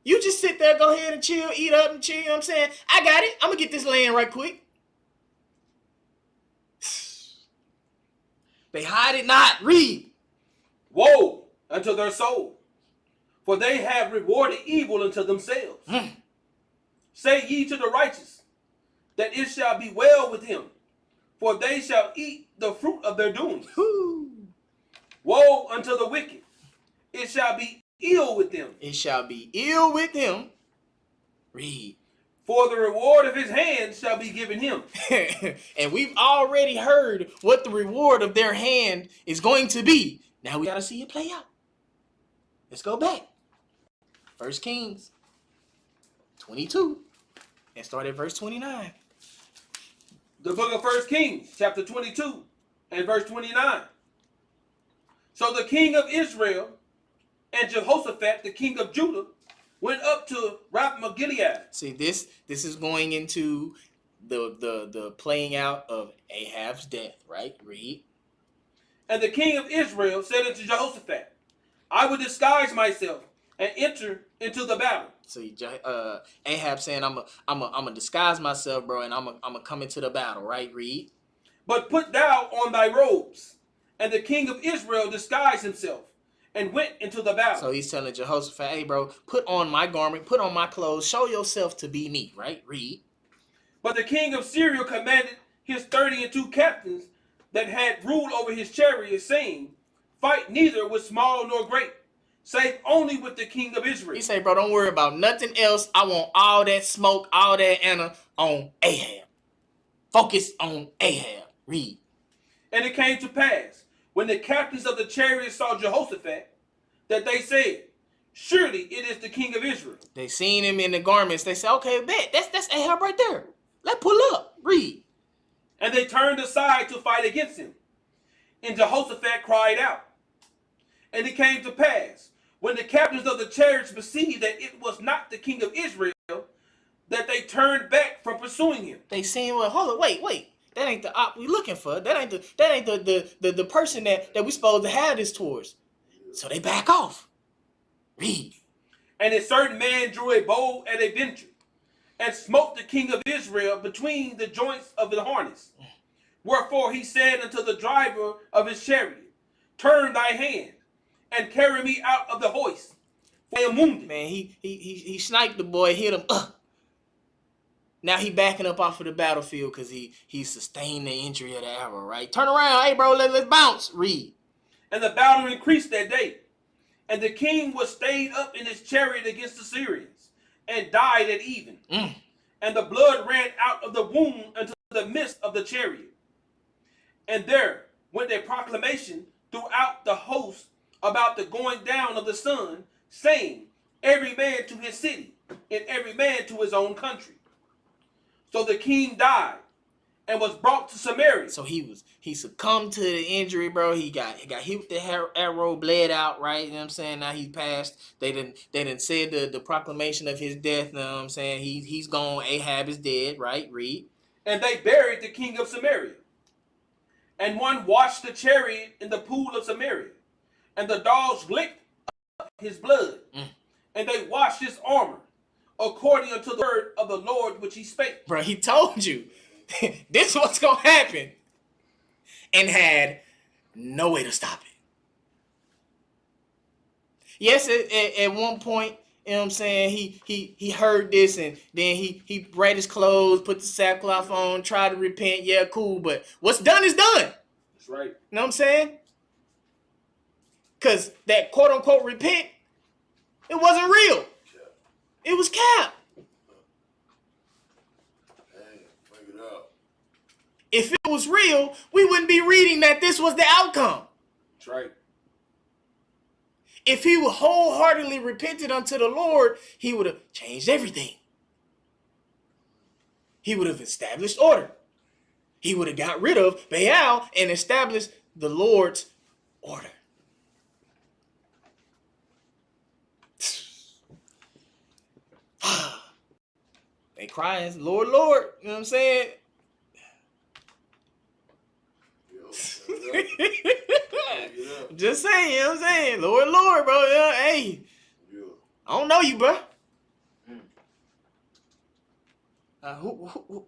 You just sit there, go ahead and chill, eat up and chill, you know what I'm saying? I got it. I'm going to get this land right quick. They hide it not. Read. Woe unto their soul, for they have rewarded evil unto themselves. Say ye to the righteous, that it shall be well with him, for they shall eat the fruit of their doings. Woe unto the wicked, it shall be ill with them. It shall be ill with him. Read. For the reward of his hand shall be given him. And we've already heard what the reward of their hand is going to be. Now we got to see it play out. Let's go back. 1 Kings 22 and start at verse 29. The book of 1 Kings, chapter 22, and verse 29. So the king of Israel and Jehoshaphat, the king of Judah, went up to Ramoth Gilead. See, this is going into the playing out of Ahab's death, right? Read. And the king of Israel said unto Jehoshaphat, I will disguise myself and enter into the battle. So Ahab saying, I'm a disguise myself, bro, and I'm a come into the battle, right? Read. But put thou on thy robes. And the king of Israel disguised himself and went into the battle. So he's telling Jehoshaphat, hey, bro, put on my garment, put on my clothes, show yourself to be me, right? Read. But the king of Syria commanded his 32 captains that had ruled over his chariots, saying, fight neither with small nor great, save only with the king of Israel. He say, bro, don't worry about nothing else. I want all that smoke, all that Anna on Ahab. Focus on Ahab. Read. And it came to pass, when the captains of the chariots saw Jehoshaphat, that they said, surely it is the king of Israel. They seen him in the garments. They said, okay, bet. That's Ahab right there. Let's pull up. Read. And they turned aside to fight against him. And Jehoshaphat cried out. And it came to pass, when the captains of the chariots perceived that it was not the king of Israel, that they turned back from pursuing him. They seen, well, hold on, wait. That ain't the op we looking for. That ain't the person that we supposed to have this towards. So they back off. Read. And a certain man drew a bow at a venture, and smote the king of Israel between the joints of the harness. Wherefore he said unto the driver of his chariot, turn thy hand, and carry me out of the hoist, for I am wounded. Man, he sniped the boy, hit him. Now he backing up off of the battlefield because he sustained the injury of the arrow, right? Turn around, hey bro, let's bounce. Read. And the battle increased that day. And the king was stayed up in his chariot against the Syrians, and died at even. And the blood ran out of the wound into the midst of the chariot. And there went a proclamation throughout the host about the going down of the sun, saying, every man to his city, and every man to his own country. So the king died and was brought to Samaria. So he succumbed to the injury, bro. He got hit with the arrow, bled out, right? You know what I'm saying? Now he passed. They didn't say the proclamation of his death. You know what I'm saying? He's gone. Ahab is dead, right? Read. And they buried the king of Samaria. And one washed the chariot in the pool of Samaria. And the dogs licked up his blood. And they washed his armor, according unto the word of the Lord which he spake. Bro, he told you this what's gonna happen, and had no way to stop it. Yes, at one point, you know what I'm saying, he heard this, and then he read his clothes, put the sackcloth on, tried to repent. Yeah, cool, but what's done is done. That's right. You know what I'm saying? Because that quote unquote repent, it wasn't real. It was cap. If it was real, we wouldn't be reading that this was the outcome. That's right. If he would wholeheartedly repented unto the Lord, he would have changed everything. He would have established order. He would have got rid of Baal and established the Lord's order. They crying, Lord, Lord. You know what I'm saying? Just saying, you know what I'm saying? Lord, Lord, bro. Yeah, hey, I don't know you, bro.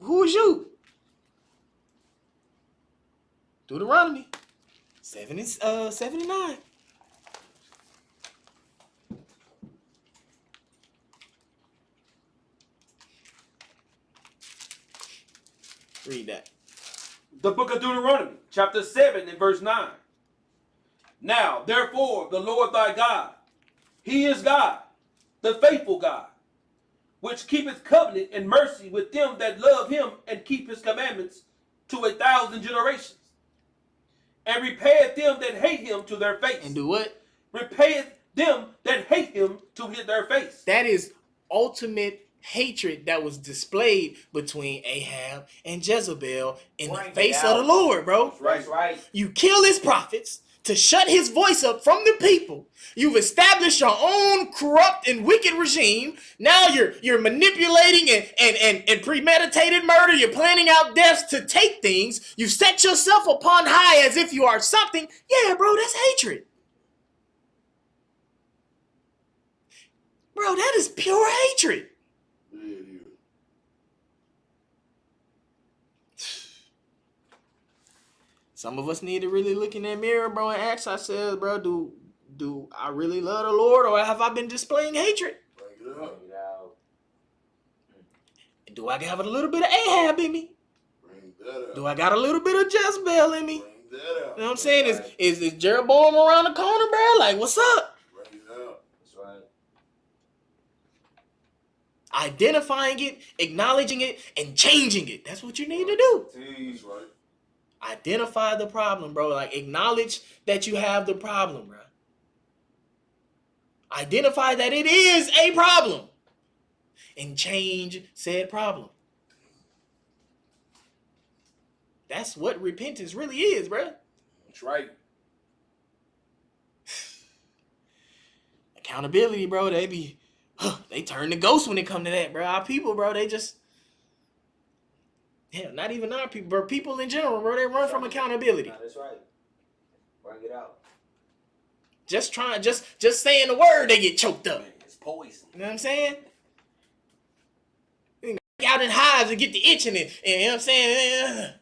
Who is you? Deuteronomy 79. Read that. The book of Deuteronomy, chapter 7 and verse 9. Now, therefore, the Lord thy God, he is God, the faithful God, which keepeth covenant and mercy with them that love him and keep his commandments to 1,000 generations, and repayeth them that hate him to their face. And do what? Repayeth them that hate him to their face. That is ultimate hatred that was displayed between Ahab and Jezebel in the Bring it face of the out. Lord, bro. Right. That's right. You kill his prophets to shut his voice up from the people. You've established your own corrupt and wicked regime. Now you're manipulating and premeditated murder. You're planning out deaths to take things. You set yourself upon high as if you are something. Yeah, bro, that's hatred. Bro, that is pure hatred. Yeah, it is. Some of us need to really look in that mirror, bro, and ask ourselves, bro, do I really love the Lord, or have I been displaying hatred? Bring it Bring up. it out. Do I have a little bit of Ahab in me? Bring that up. Do I got a little bit of Jezebel in me? Bring that You out. know what I'm saying? Is Jeroboam around the corner, bro? Like, what's up? Bring it out. That's right. Identifying it, acknowledging it, and changing it. That's what you need to do. That's right. Identify the problem, bro. Like, acknowledge that you have the problem, bro. Identify that it is a problem. And change said problem. That's what repentance really is, bro. That's right. Accountability, bro. They turn to ghosts when it come to that, bro. Our people, bro, they just, not even our people, bro. People in general, bro, they run from accountability. Nah, that's right. Bring it out. Just saying the word, they get choked up. Man, it's poison. You know what I'm saying? Out in hives and get the itching it. You know what I'm saying?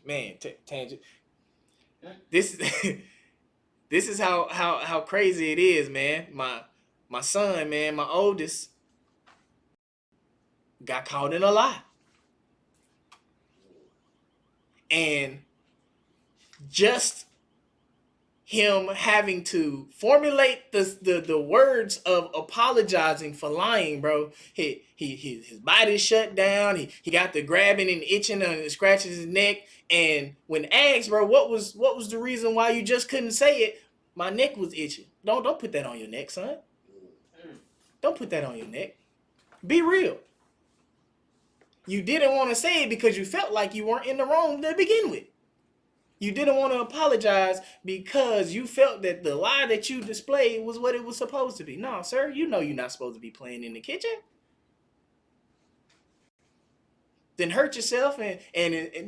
Man, tangent. This is how crazy it is, man. My son, man, my oldest, got caught in a lie. And just him having to formulate the words of apologizing for lying, bro. His body's shut down. He got the grabbing and itching and scratches his neck. And when asked, bro, what was the reason why you just couldn't say it? My neck was itching. Don't put that on your neck, son. Don't put that on your neck. Be real. You didn't want to say it because you felt like you weren't in the wrong to begin with. You didn't want to apologize because you felt that the lie that you displayed was what it was supposed to be. No, sir, you know you're not supposed to be playing in the kitchen. Then hurt yourself and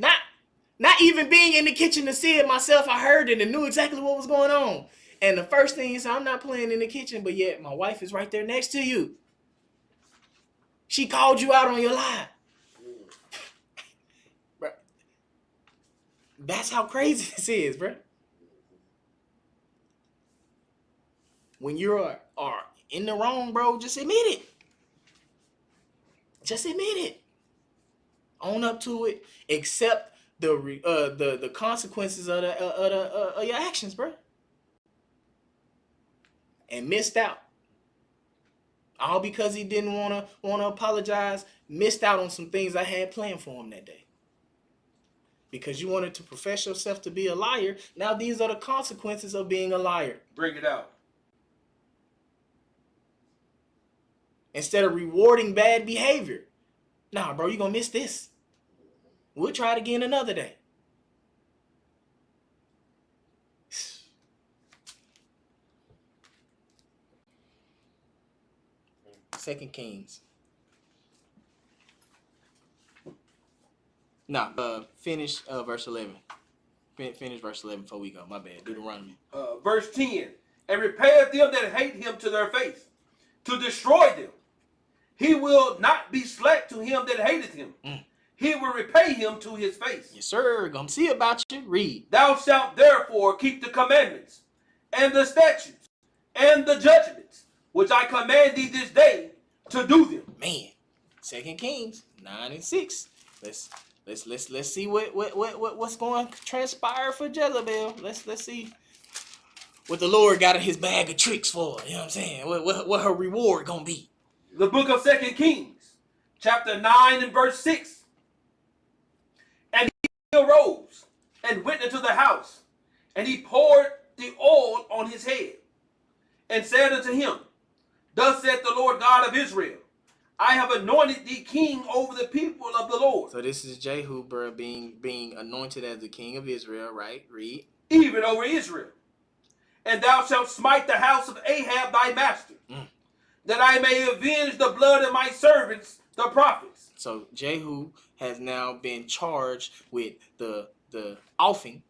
not even being in the kitchen to see it myself. I heard it and knew exactly what was going on. And the first thing is, I'm not playing in the kitchen, but yet my wife is right there next to you. She called you out on your lie. Bro, that's how crazy this is, bro. When you are in the wrong, bro, just admit it. Just admit it. Own up to it. Accept the consequences of your actions, bro. And missed out. All because he didn't want to apologize. Missed out on some things I had planned for him that day. Because you wanted to profess yourself to be a liar. Now these are the consequences of being a liar. Bring it out. Instead of rewarding bad behavior. Nah, bro, you're going to miss this. We'll try it again another day. 2 Kings. Finish verse 11. Finish verse 11 before we go. My bad. Deuteronomy. Verse 10. And repayeth them that hate him to their face, to destroy them. He will not be slack to him that hateth him. He will repay him to his face. Yes, sir. Gonna see about you. Read. Thou shalt therefore keep the commandments, and the statutes, and the judgments, which I command thee this day, to do them. Man, 2 Kings 9 and 6. Let's see what's going to transpire for Jezebel. Let's see what the Lord got in his bag of tricks for. You know what I'm saying? What her reward gonna be? The book of 2 Kings, chapter 9 and verse 6. And he arose and went into the house, and he poured the oil on his head, and said unto him, Thus saith the Lord God of Israel, I have anointed thee king over the people of the Lord. So this is Jehu, bro, being anointed as the king of Israel, right? Read. Even over Israel. And thou shalt smite the house of Ahab thy master, that I may avenge the blood of my servants, the prophets. So Jehu has now been charged with the offing,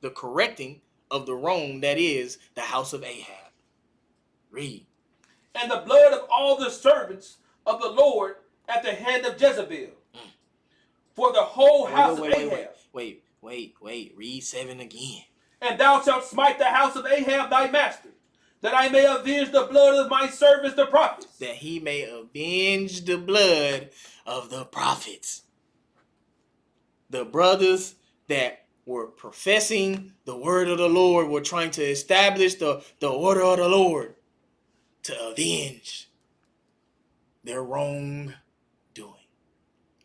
the correcting of the wrong that is the house of Ahab. Read. And the blood of all the servants of the Lord at the hand of Jezebel. For the whole house of Ahab. Wait. Read 7 again. And thou shalt smite the house of Ahab thy master, that I may avenge the blood of my servants the prophets. That he may avenge the blood of the prophets. The brothers that were professing the word of the Lord were trying to establish the order of the Lord to avenge their wrongdoing.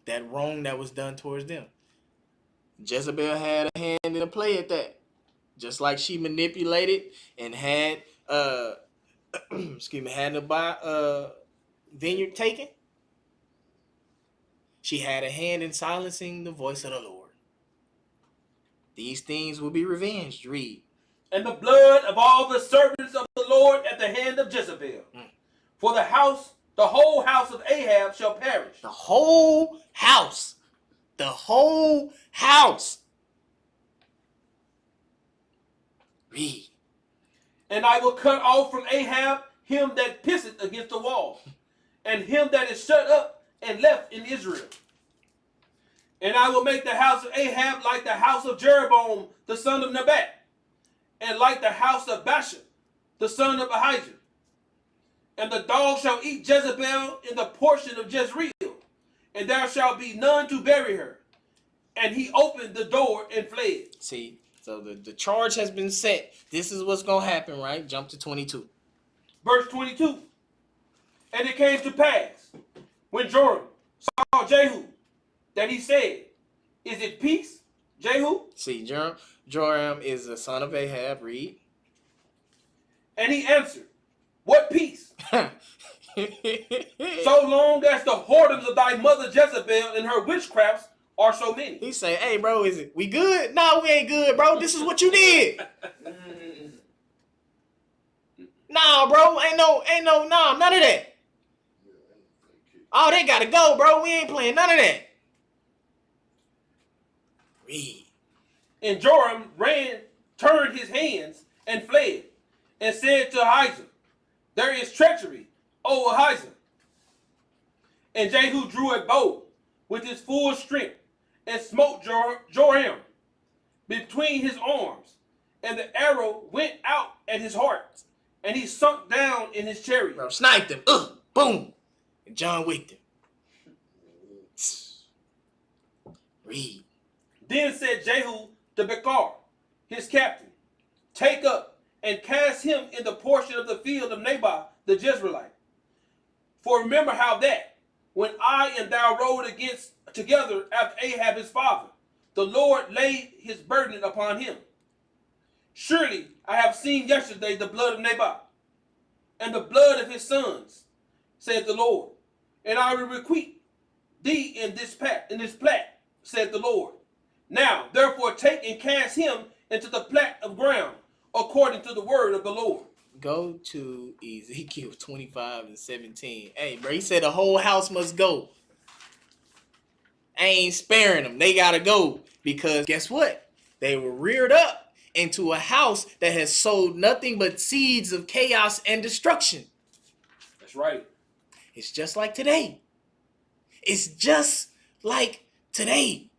That wrong that was done towards them. Jezebel had a hand in the play at that. Just like she manipulated and had had the vineyard taken, she had a hand in silencing the voice of the Lord. These things will be revenged. Read. And the blood of all the servants of the Lord at the hand of Jezebel. For the whole house of Ahab shall perish. The whole house. The whole house. Read. And I will cut off from Ahab him that pisseth against the wall, and him that is shut up and left in Israel. And I will make the house of Ahab like the house of Jeroboam the son of Naboth, and like the house of Baasha the son of Ahijah. And the dog shall eat Jezebel in the portion of Jezreel, and there shall be none to bury her. And he opened the door and fled. See, so the charge has been set. This is what's going to happen, right? Jump to 22. Verse 22. And it came to pass, when Joram saw Jehu, that he said, Is it peace, Jehu? See, Joram is the son of Ahab. Read. And he answered, What peace? So long as the whoredoms of thy mother Jezebel and her witchcrafts are so many. He say, hey, bro, we good? No, we ain't good, bro. This is what you did. Nah, bro, ain't no, none of that. Oh, they gotta go, bro. We ain't playing none of that. Read. And Joram turned his hands and fled, and said to Ahijah, There is treachery, O Ahijah. And Jehu drew a bow with his full strength, and smote Joram between his arms, and the arrow went out at his heart, and he sunk down in his chariot. Bro, sniped him. Boom. And John wicked him. Read. Then said Jehu to Bekar, his captain, Take up and cast him in the portion of the field of Naboth the Jezreelite. For remember how that, when I and thou rode together after Ahab his father, the Lord laid his burden upon him. Surely I have seen yesterday the blood of Naboth, and the blood of his sons, said the Lord, and I will requite thee in this plat, said the Lord. Now, therefore, take and cast him into the plat of ground, according to the word of the Lord. Go to Ezekiel 25:17. Hey, bro, he said the whole house must go. I ain't sparing them. They gotta go. Because guess what? They were reared up into a house that has sowed nothing but seeds of chaos and destruction. That's right. It's just like today. It's just like today.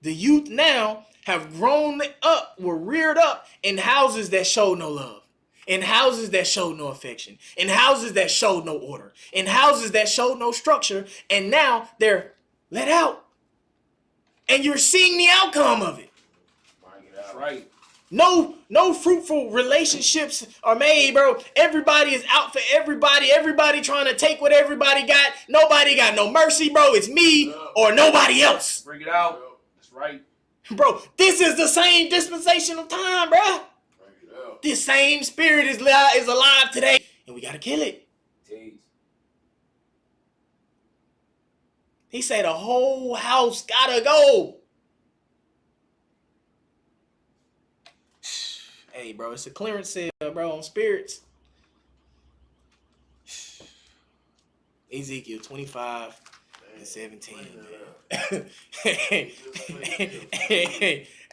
The youth now have grown up, were reared up in houses that show no love, in houses that show no affection, in houses that show no order, in houses that show no structure, and now they're let out. And you're seeing the outcome of it. That's right. No fruitful relationships are made, bro. Everybody is out for everybody. Everybody trying to take what everybody got. Nobody got no mercy, bro. It's me or nobody else. Bring it out. That's right. Bro, this is the same dispensation of time, bro. Bring it out. But this same spirit is alive today, and we got to kill it. Teach. He said the whole house got to go. Hey, bro, it's a clearance sale, bro, on spirits. Ezekiel 25 and 17.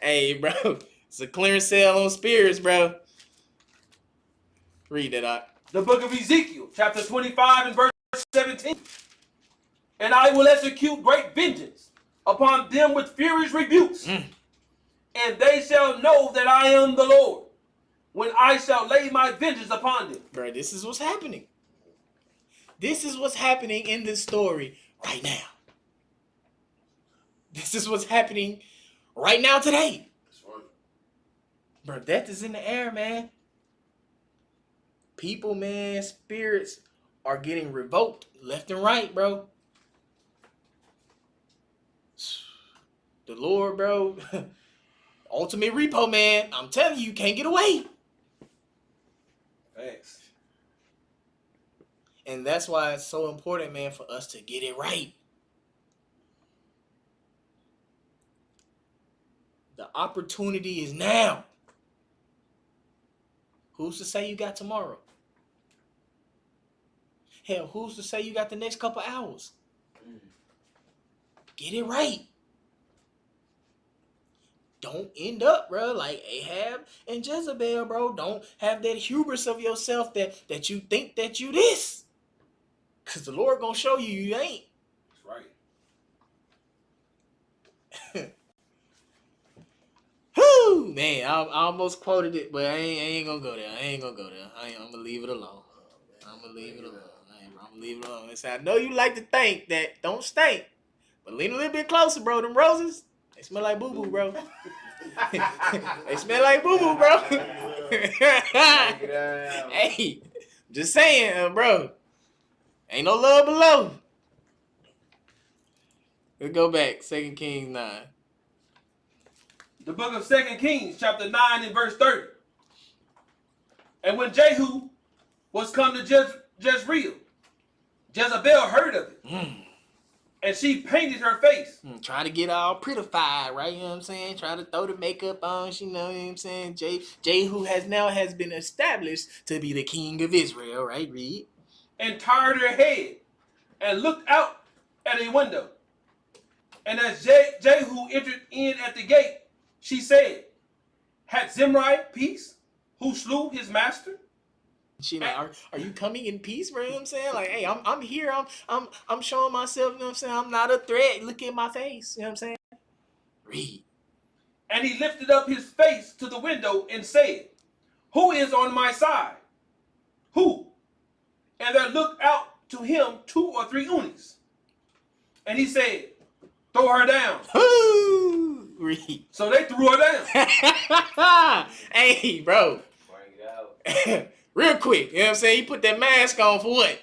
Hey, bro, it's a clearance sale on spirits, bro. Read that out. The book of Ezekiel, chapter 25 and verse 17. And I will execute great vengeance upon them with furious rebukes. And they shall know that I am the Lord, when I shall lay my vengeance upon them. Bro, this is what's happening. This is what's happening in this story right now. This is what's happening right now today. That's right. Bro, death is in the air, man. People, man, spirits are getting revoked left and right, bro. The Lord, bro. Ultimate repo, man. I'm telling you, can't get away. Thanks. And that's why it's so important, man, for us to get it right. The opportunity is now. Who's to say you got tomorrow? Hell, who's to say you got the next couple hours? Get it right. Don't end up, bro, like Ahab and Jezebel, bro. Don't have that hubris of yourself that you think that you this. Because the Lord gonna show you you ain't. That's right. Whoo, man, I almost quoted it, but I ain't gonna go there. I'm gonna leave it alone. I'm gonna leave it alone. Listen, I know you like to think that don't stink, but lean a little bit closer, bro. Them roses, they smell like boo-boo, bro. They smell like boo-boo, bro. Hey, just saying, bro. Ain't no love below. Let's go back. 2 Kings 9. The book of 2 Kings, chapter 9 and verse 30. And when Jehu was come to Jezreel, Jezebel heard of it. And she painted her face. Trying to get all prettified, right? You know what I'm saying? Trying to throw the makeup on, you know what I'm saying? Jehu has been established to be the king of Israel, right? Read. And tired her head and looked out at a window. And as Jehu entered in at the gate, she said, had Zimri peace, who slew his master? She like, are you coming in peace, bro? You know what I'm saying? Like, hey, I'm here. I'm showing myself, you know what I'm saying? I'm not a threat. Look at my face. You know what I'm saying? Read. And he lifted up his face to the window and said, who is on my side? Who? And there looked out to him 2 or 3 eunuchs. And he said, throw her down. Ooh, read. So they threw her down. Hey, bro. Bring it out. Real quick, you know what I'm saying? You put that mask on for what?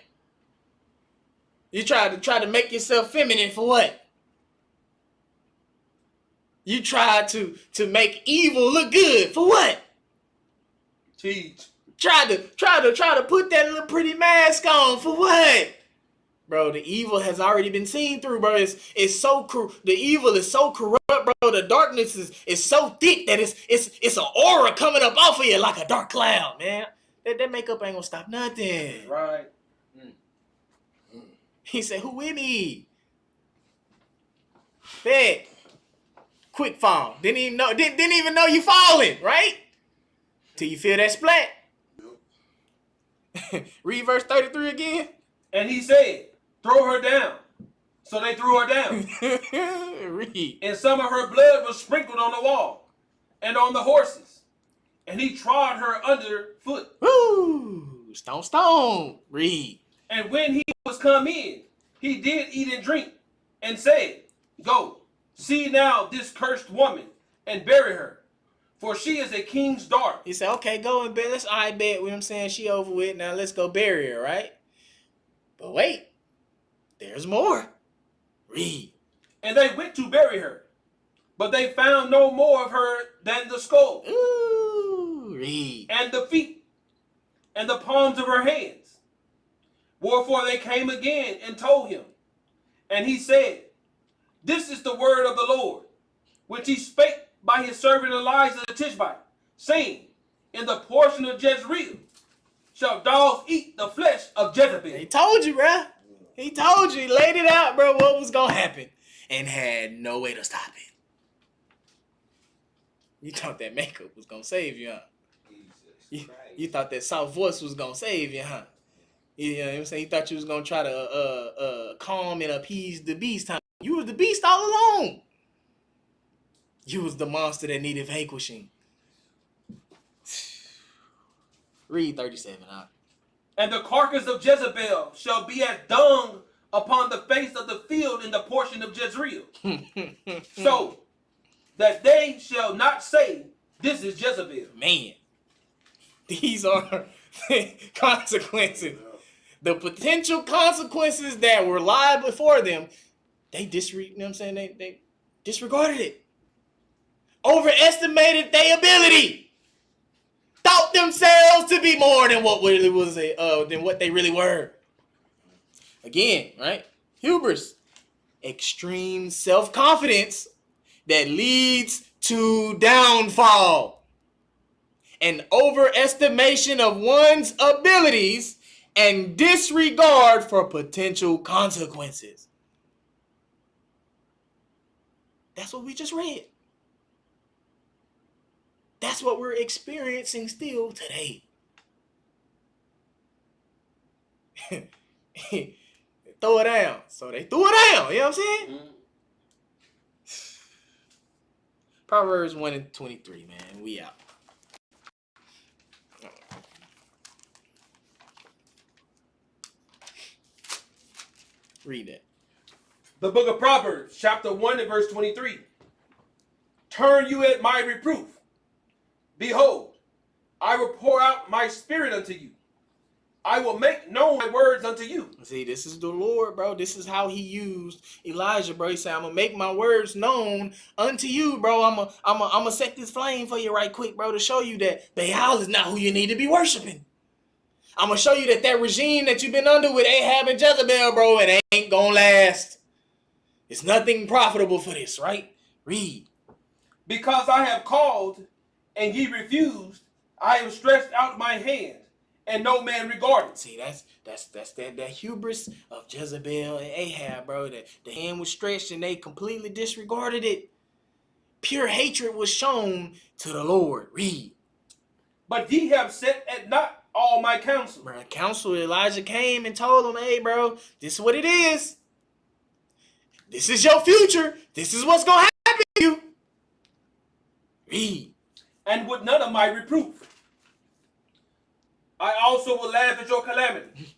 You try to make yourself feminine for what? You try to make evil look good for what? Teach. Try to put that little pretty mask on for what? Bro, the evil has already been seen through, bro. It's so the evil is so corrupt, bro. The darkness is so thick that it's an aura coming up off of you like a dark cloud, man. That makeup ain't gonna stop nothing. Right. He said, who with me? Bet. Quick fall. Didn't even know you falling, right? Till you feel that splat. Read verse 33 again. And he said, throw her down. So they threw her down. Read. And some of her blood was sprinkled on the wall and on the horses. And he trod her underfoot. Woo! Stone. Read. And when he was come in, he did eat and drink, and said, go, see now this cursed woman, and bury her, for she is a king's daughter. He said, okay, go and bet. Let's bet. You know what I'm saying? She over with. Now let's go bury her, right? But wait. There's more. Read. And they went to bury her, but they found no more of her than the skull. Ooh, Read. and the feet, and the palms of her hands. Wherefore they came again and told him. And he said, This is the word of the Lord, which he spake by his servant Elijah the Tishbite, saying, In the portion of Jezreel shall dogs eat the flesh of Jezebel. He told you, bruh. He told you. He laid it out, bro, what was going to happen. And had no way to stop it. You thought that makeup was going to save you, huh? You thought that soft voice was going to save you, huh? You know what I'm saying? You thought you was going to try to calm and appease the beast, huh? You was the beast all along. You was the monster that needed vanquishing. Read 37, huh? And the carcass of Jezebel shall be as dung upon the face of the field in the portion of Jezreel. So that they shall not say, This is Jezebel. Man, these are consequences. The potential consequences that were lied before them, they you know what I'm saying? They disregarded it. Overestimated their ability. Thought themselves to be more than what really was than what they really were. Again, right? Hubris, extreme self-confidence that leads to downfall. An overestimation of one's abilities and disregard for potential consequences. That's what we just read. That's what we're experiencing still today. Throw it down. So they threw it down. You know what I'm saying? Mm-hmm. Proverbs 1 and 23, man. We out. Read it. The book of Proverbs, chapter 1 and verse 23. Turn you at my reproof. Behold, I will pour out my spirit unto you. I will make known my words unto you. See, this is the Lord, bro. This is how he used Elijah, bro. He said, I'm going to make my words known unto you, bro. I'm gonna set this flame for you right quick, bro, to show you that Baal is not who you need to be worshiping. I'm going to show you that regime that you've been under with Ahab and Jezebel, bro, it ain't going to last. It's nothing profitable for this, right? Read. Because I have called, and ye refused, I have stretched out my hand, and no man regarded. See, that's that hubris of Jezebel and Ahab, bro. That the hand was stretched and they completely disregarded it. Pure hatred was shown to the Lord. Read. But ye have set at naught all my counsel. Bro, counsel, Elijah came and told him, hey, bro, this is what it is. This is your future. This is what's going to happen to you. Read. And with none of my reproof. I also will laugh at your calamity.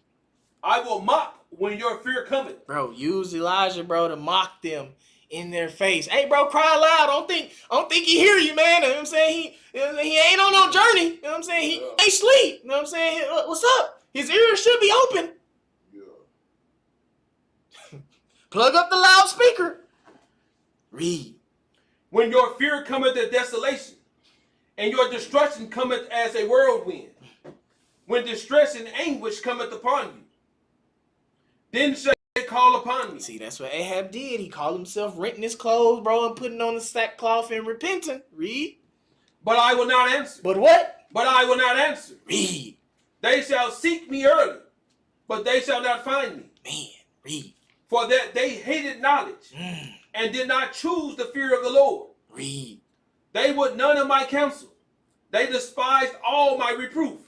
I will mock when your fear cometh. Bro, use Elijah, bro, to mock them in their face. Hey, bro, cry loud. I don't think he hear you, man. You know what I'm saying? He ain't on no journey. You know what I'm saying? He ain't sleep. You know what I'm saying? What's up? His ears should be open. Yeah. Plug up the loudspeaker. Read. When your fear cometh as desolation, and your destruction cometh as a whirlwind, when distress and anguish cometh upon you, then shall they call upon me. See, that's what Ahab did. He called himself renting his clothes, bro, and putting on the sackcloth and repenting. Read. But I will not answer. But what? But I will not answer. Read. They shall seek me early, but they shall not find me. Man, read. For that they hated knowledge, and did not choose the fear of the Lord. Read. They would none of my counsel. They despised all my reproof.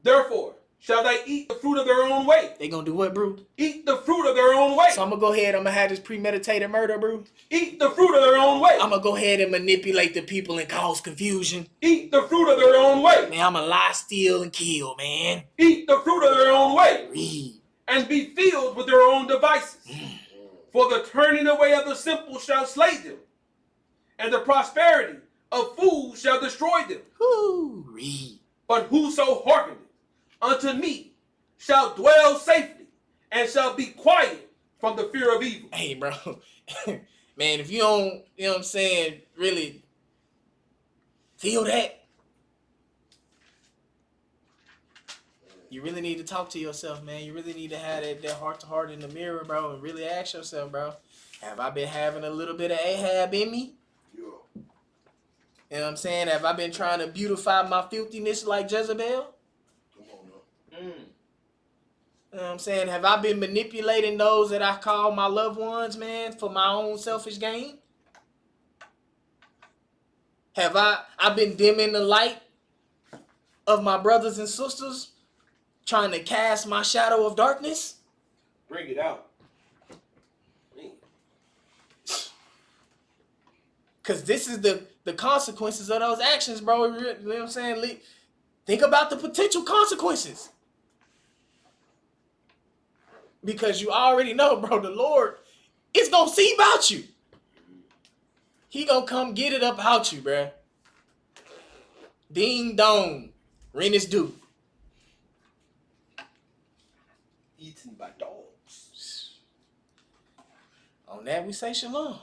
Therefore shall they eat the fruit of their own way. They gonna do what, bro? Eat the fruit of their own way. So I'm gonna go ahead. I'm gonna have this premeditated murder, bro. Eat the fruit of their own way. I'm gonna go ahead and manipulate the people and cause confusion. Eat the fruit of their own way. Man, I'm gonna lie, steal, and kill, man. Eat the fruit of their own way. Read. And be filled with their own devices. For the turning away of the simple shall slay them, and the prosperity of fools shall destroy them. Whoo, read. But whoso hearkeneth unto me shall dwell safely, and shall be quiet from the fear of evil. Hey, bro. Man, if you don't, you know what I'm saying, really feel that, You really need to talk to yourself, man. You really need to have that heart-to-heart in the mirror, bro, and really ask yourself, bro, have I been having a little bit of Ahab in me? Yeah. You know what I'm saying? Have I been trying to beautify my filthiness like Jezebel? Come on now. You know what I'm saying? Have I been manipulating those that I call my loved ones, man, for my own selfish gain? Have I been dimming the light of my brothers and sisters, trying to cast my shadow of darkness? Bring it out. Because this is the consequences of those actions, bro. You know what I'm saying? Think about the potential consequences. Because you already know, bro, the Lord is going to see about you. He going to come get it up out you, bro. Ding dong. Rent is due. Eaten by dogs. On that, we say shalom.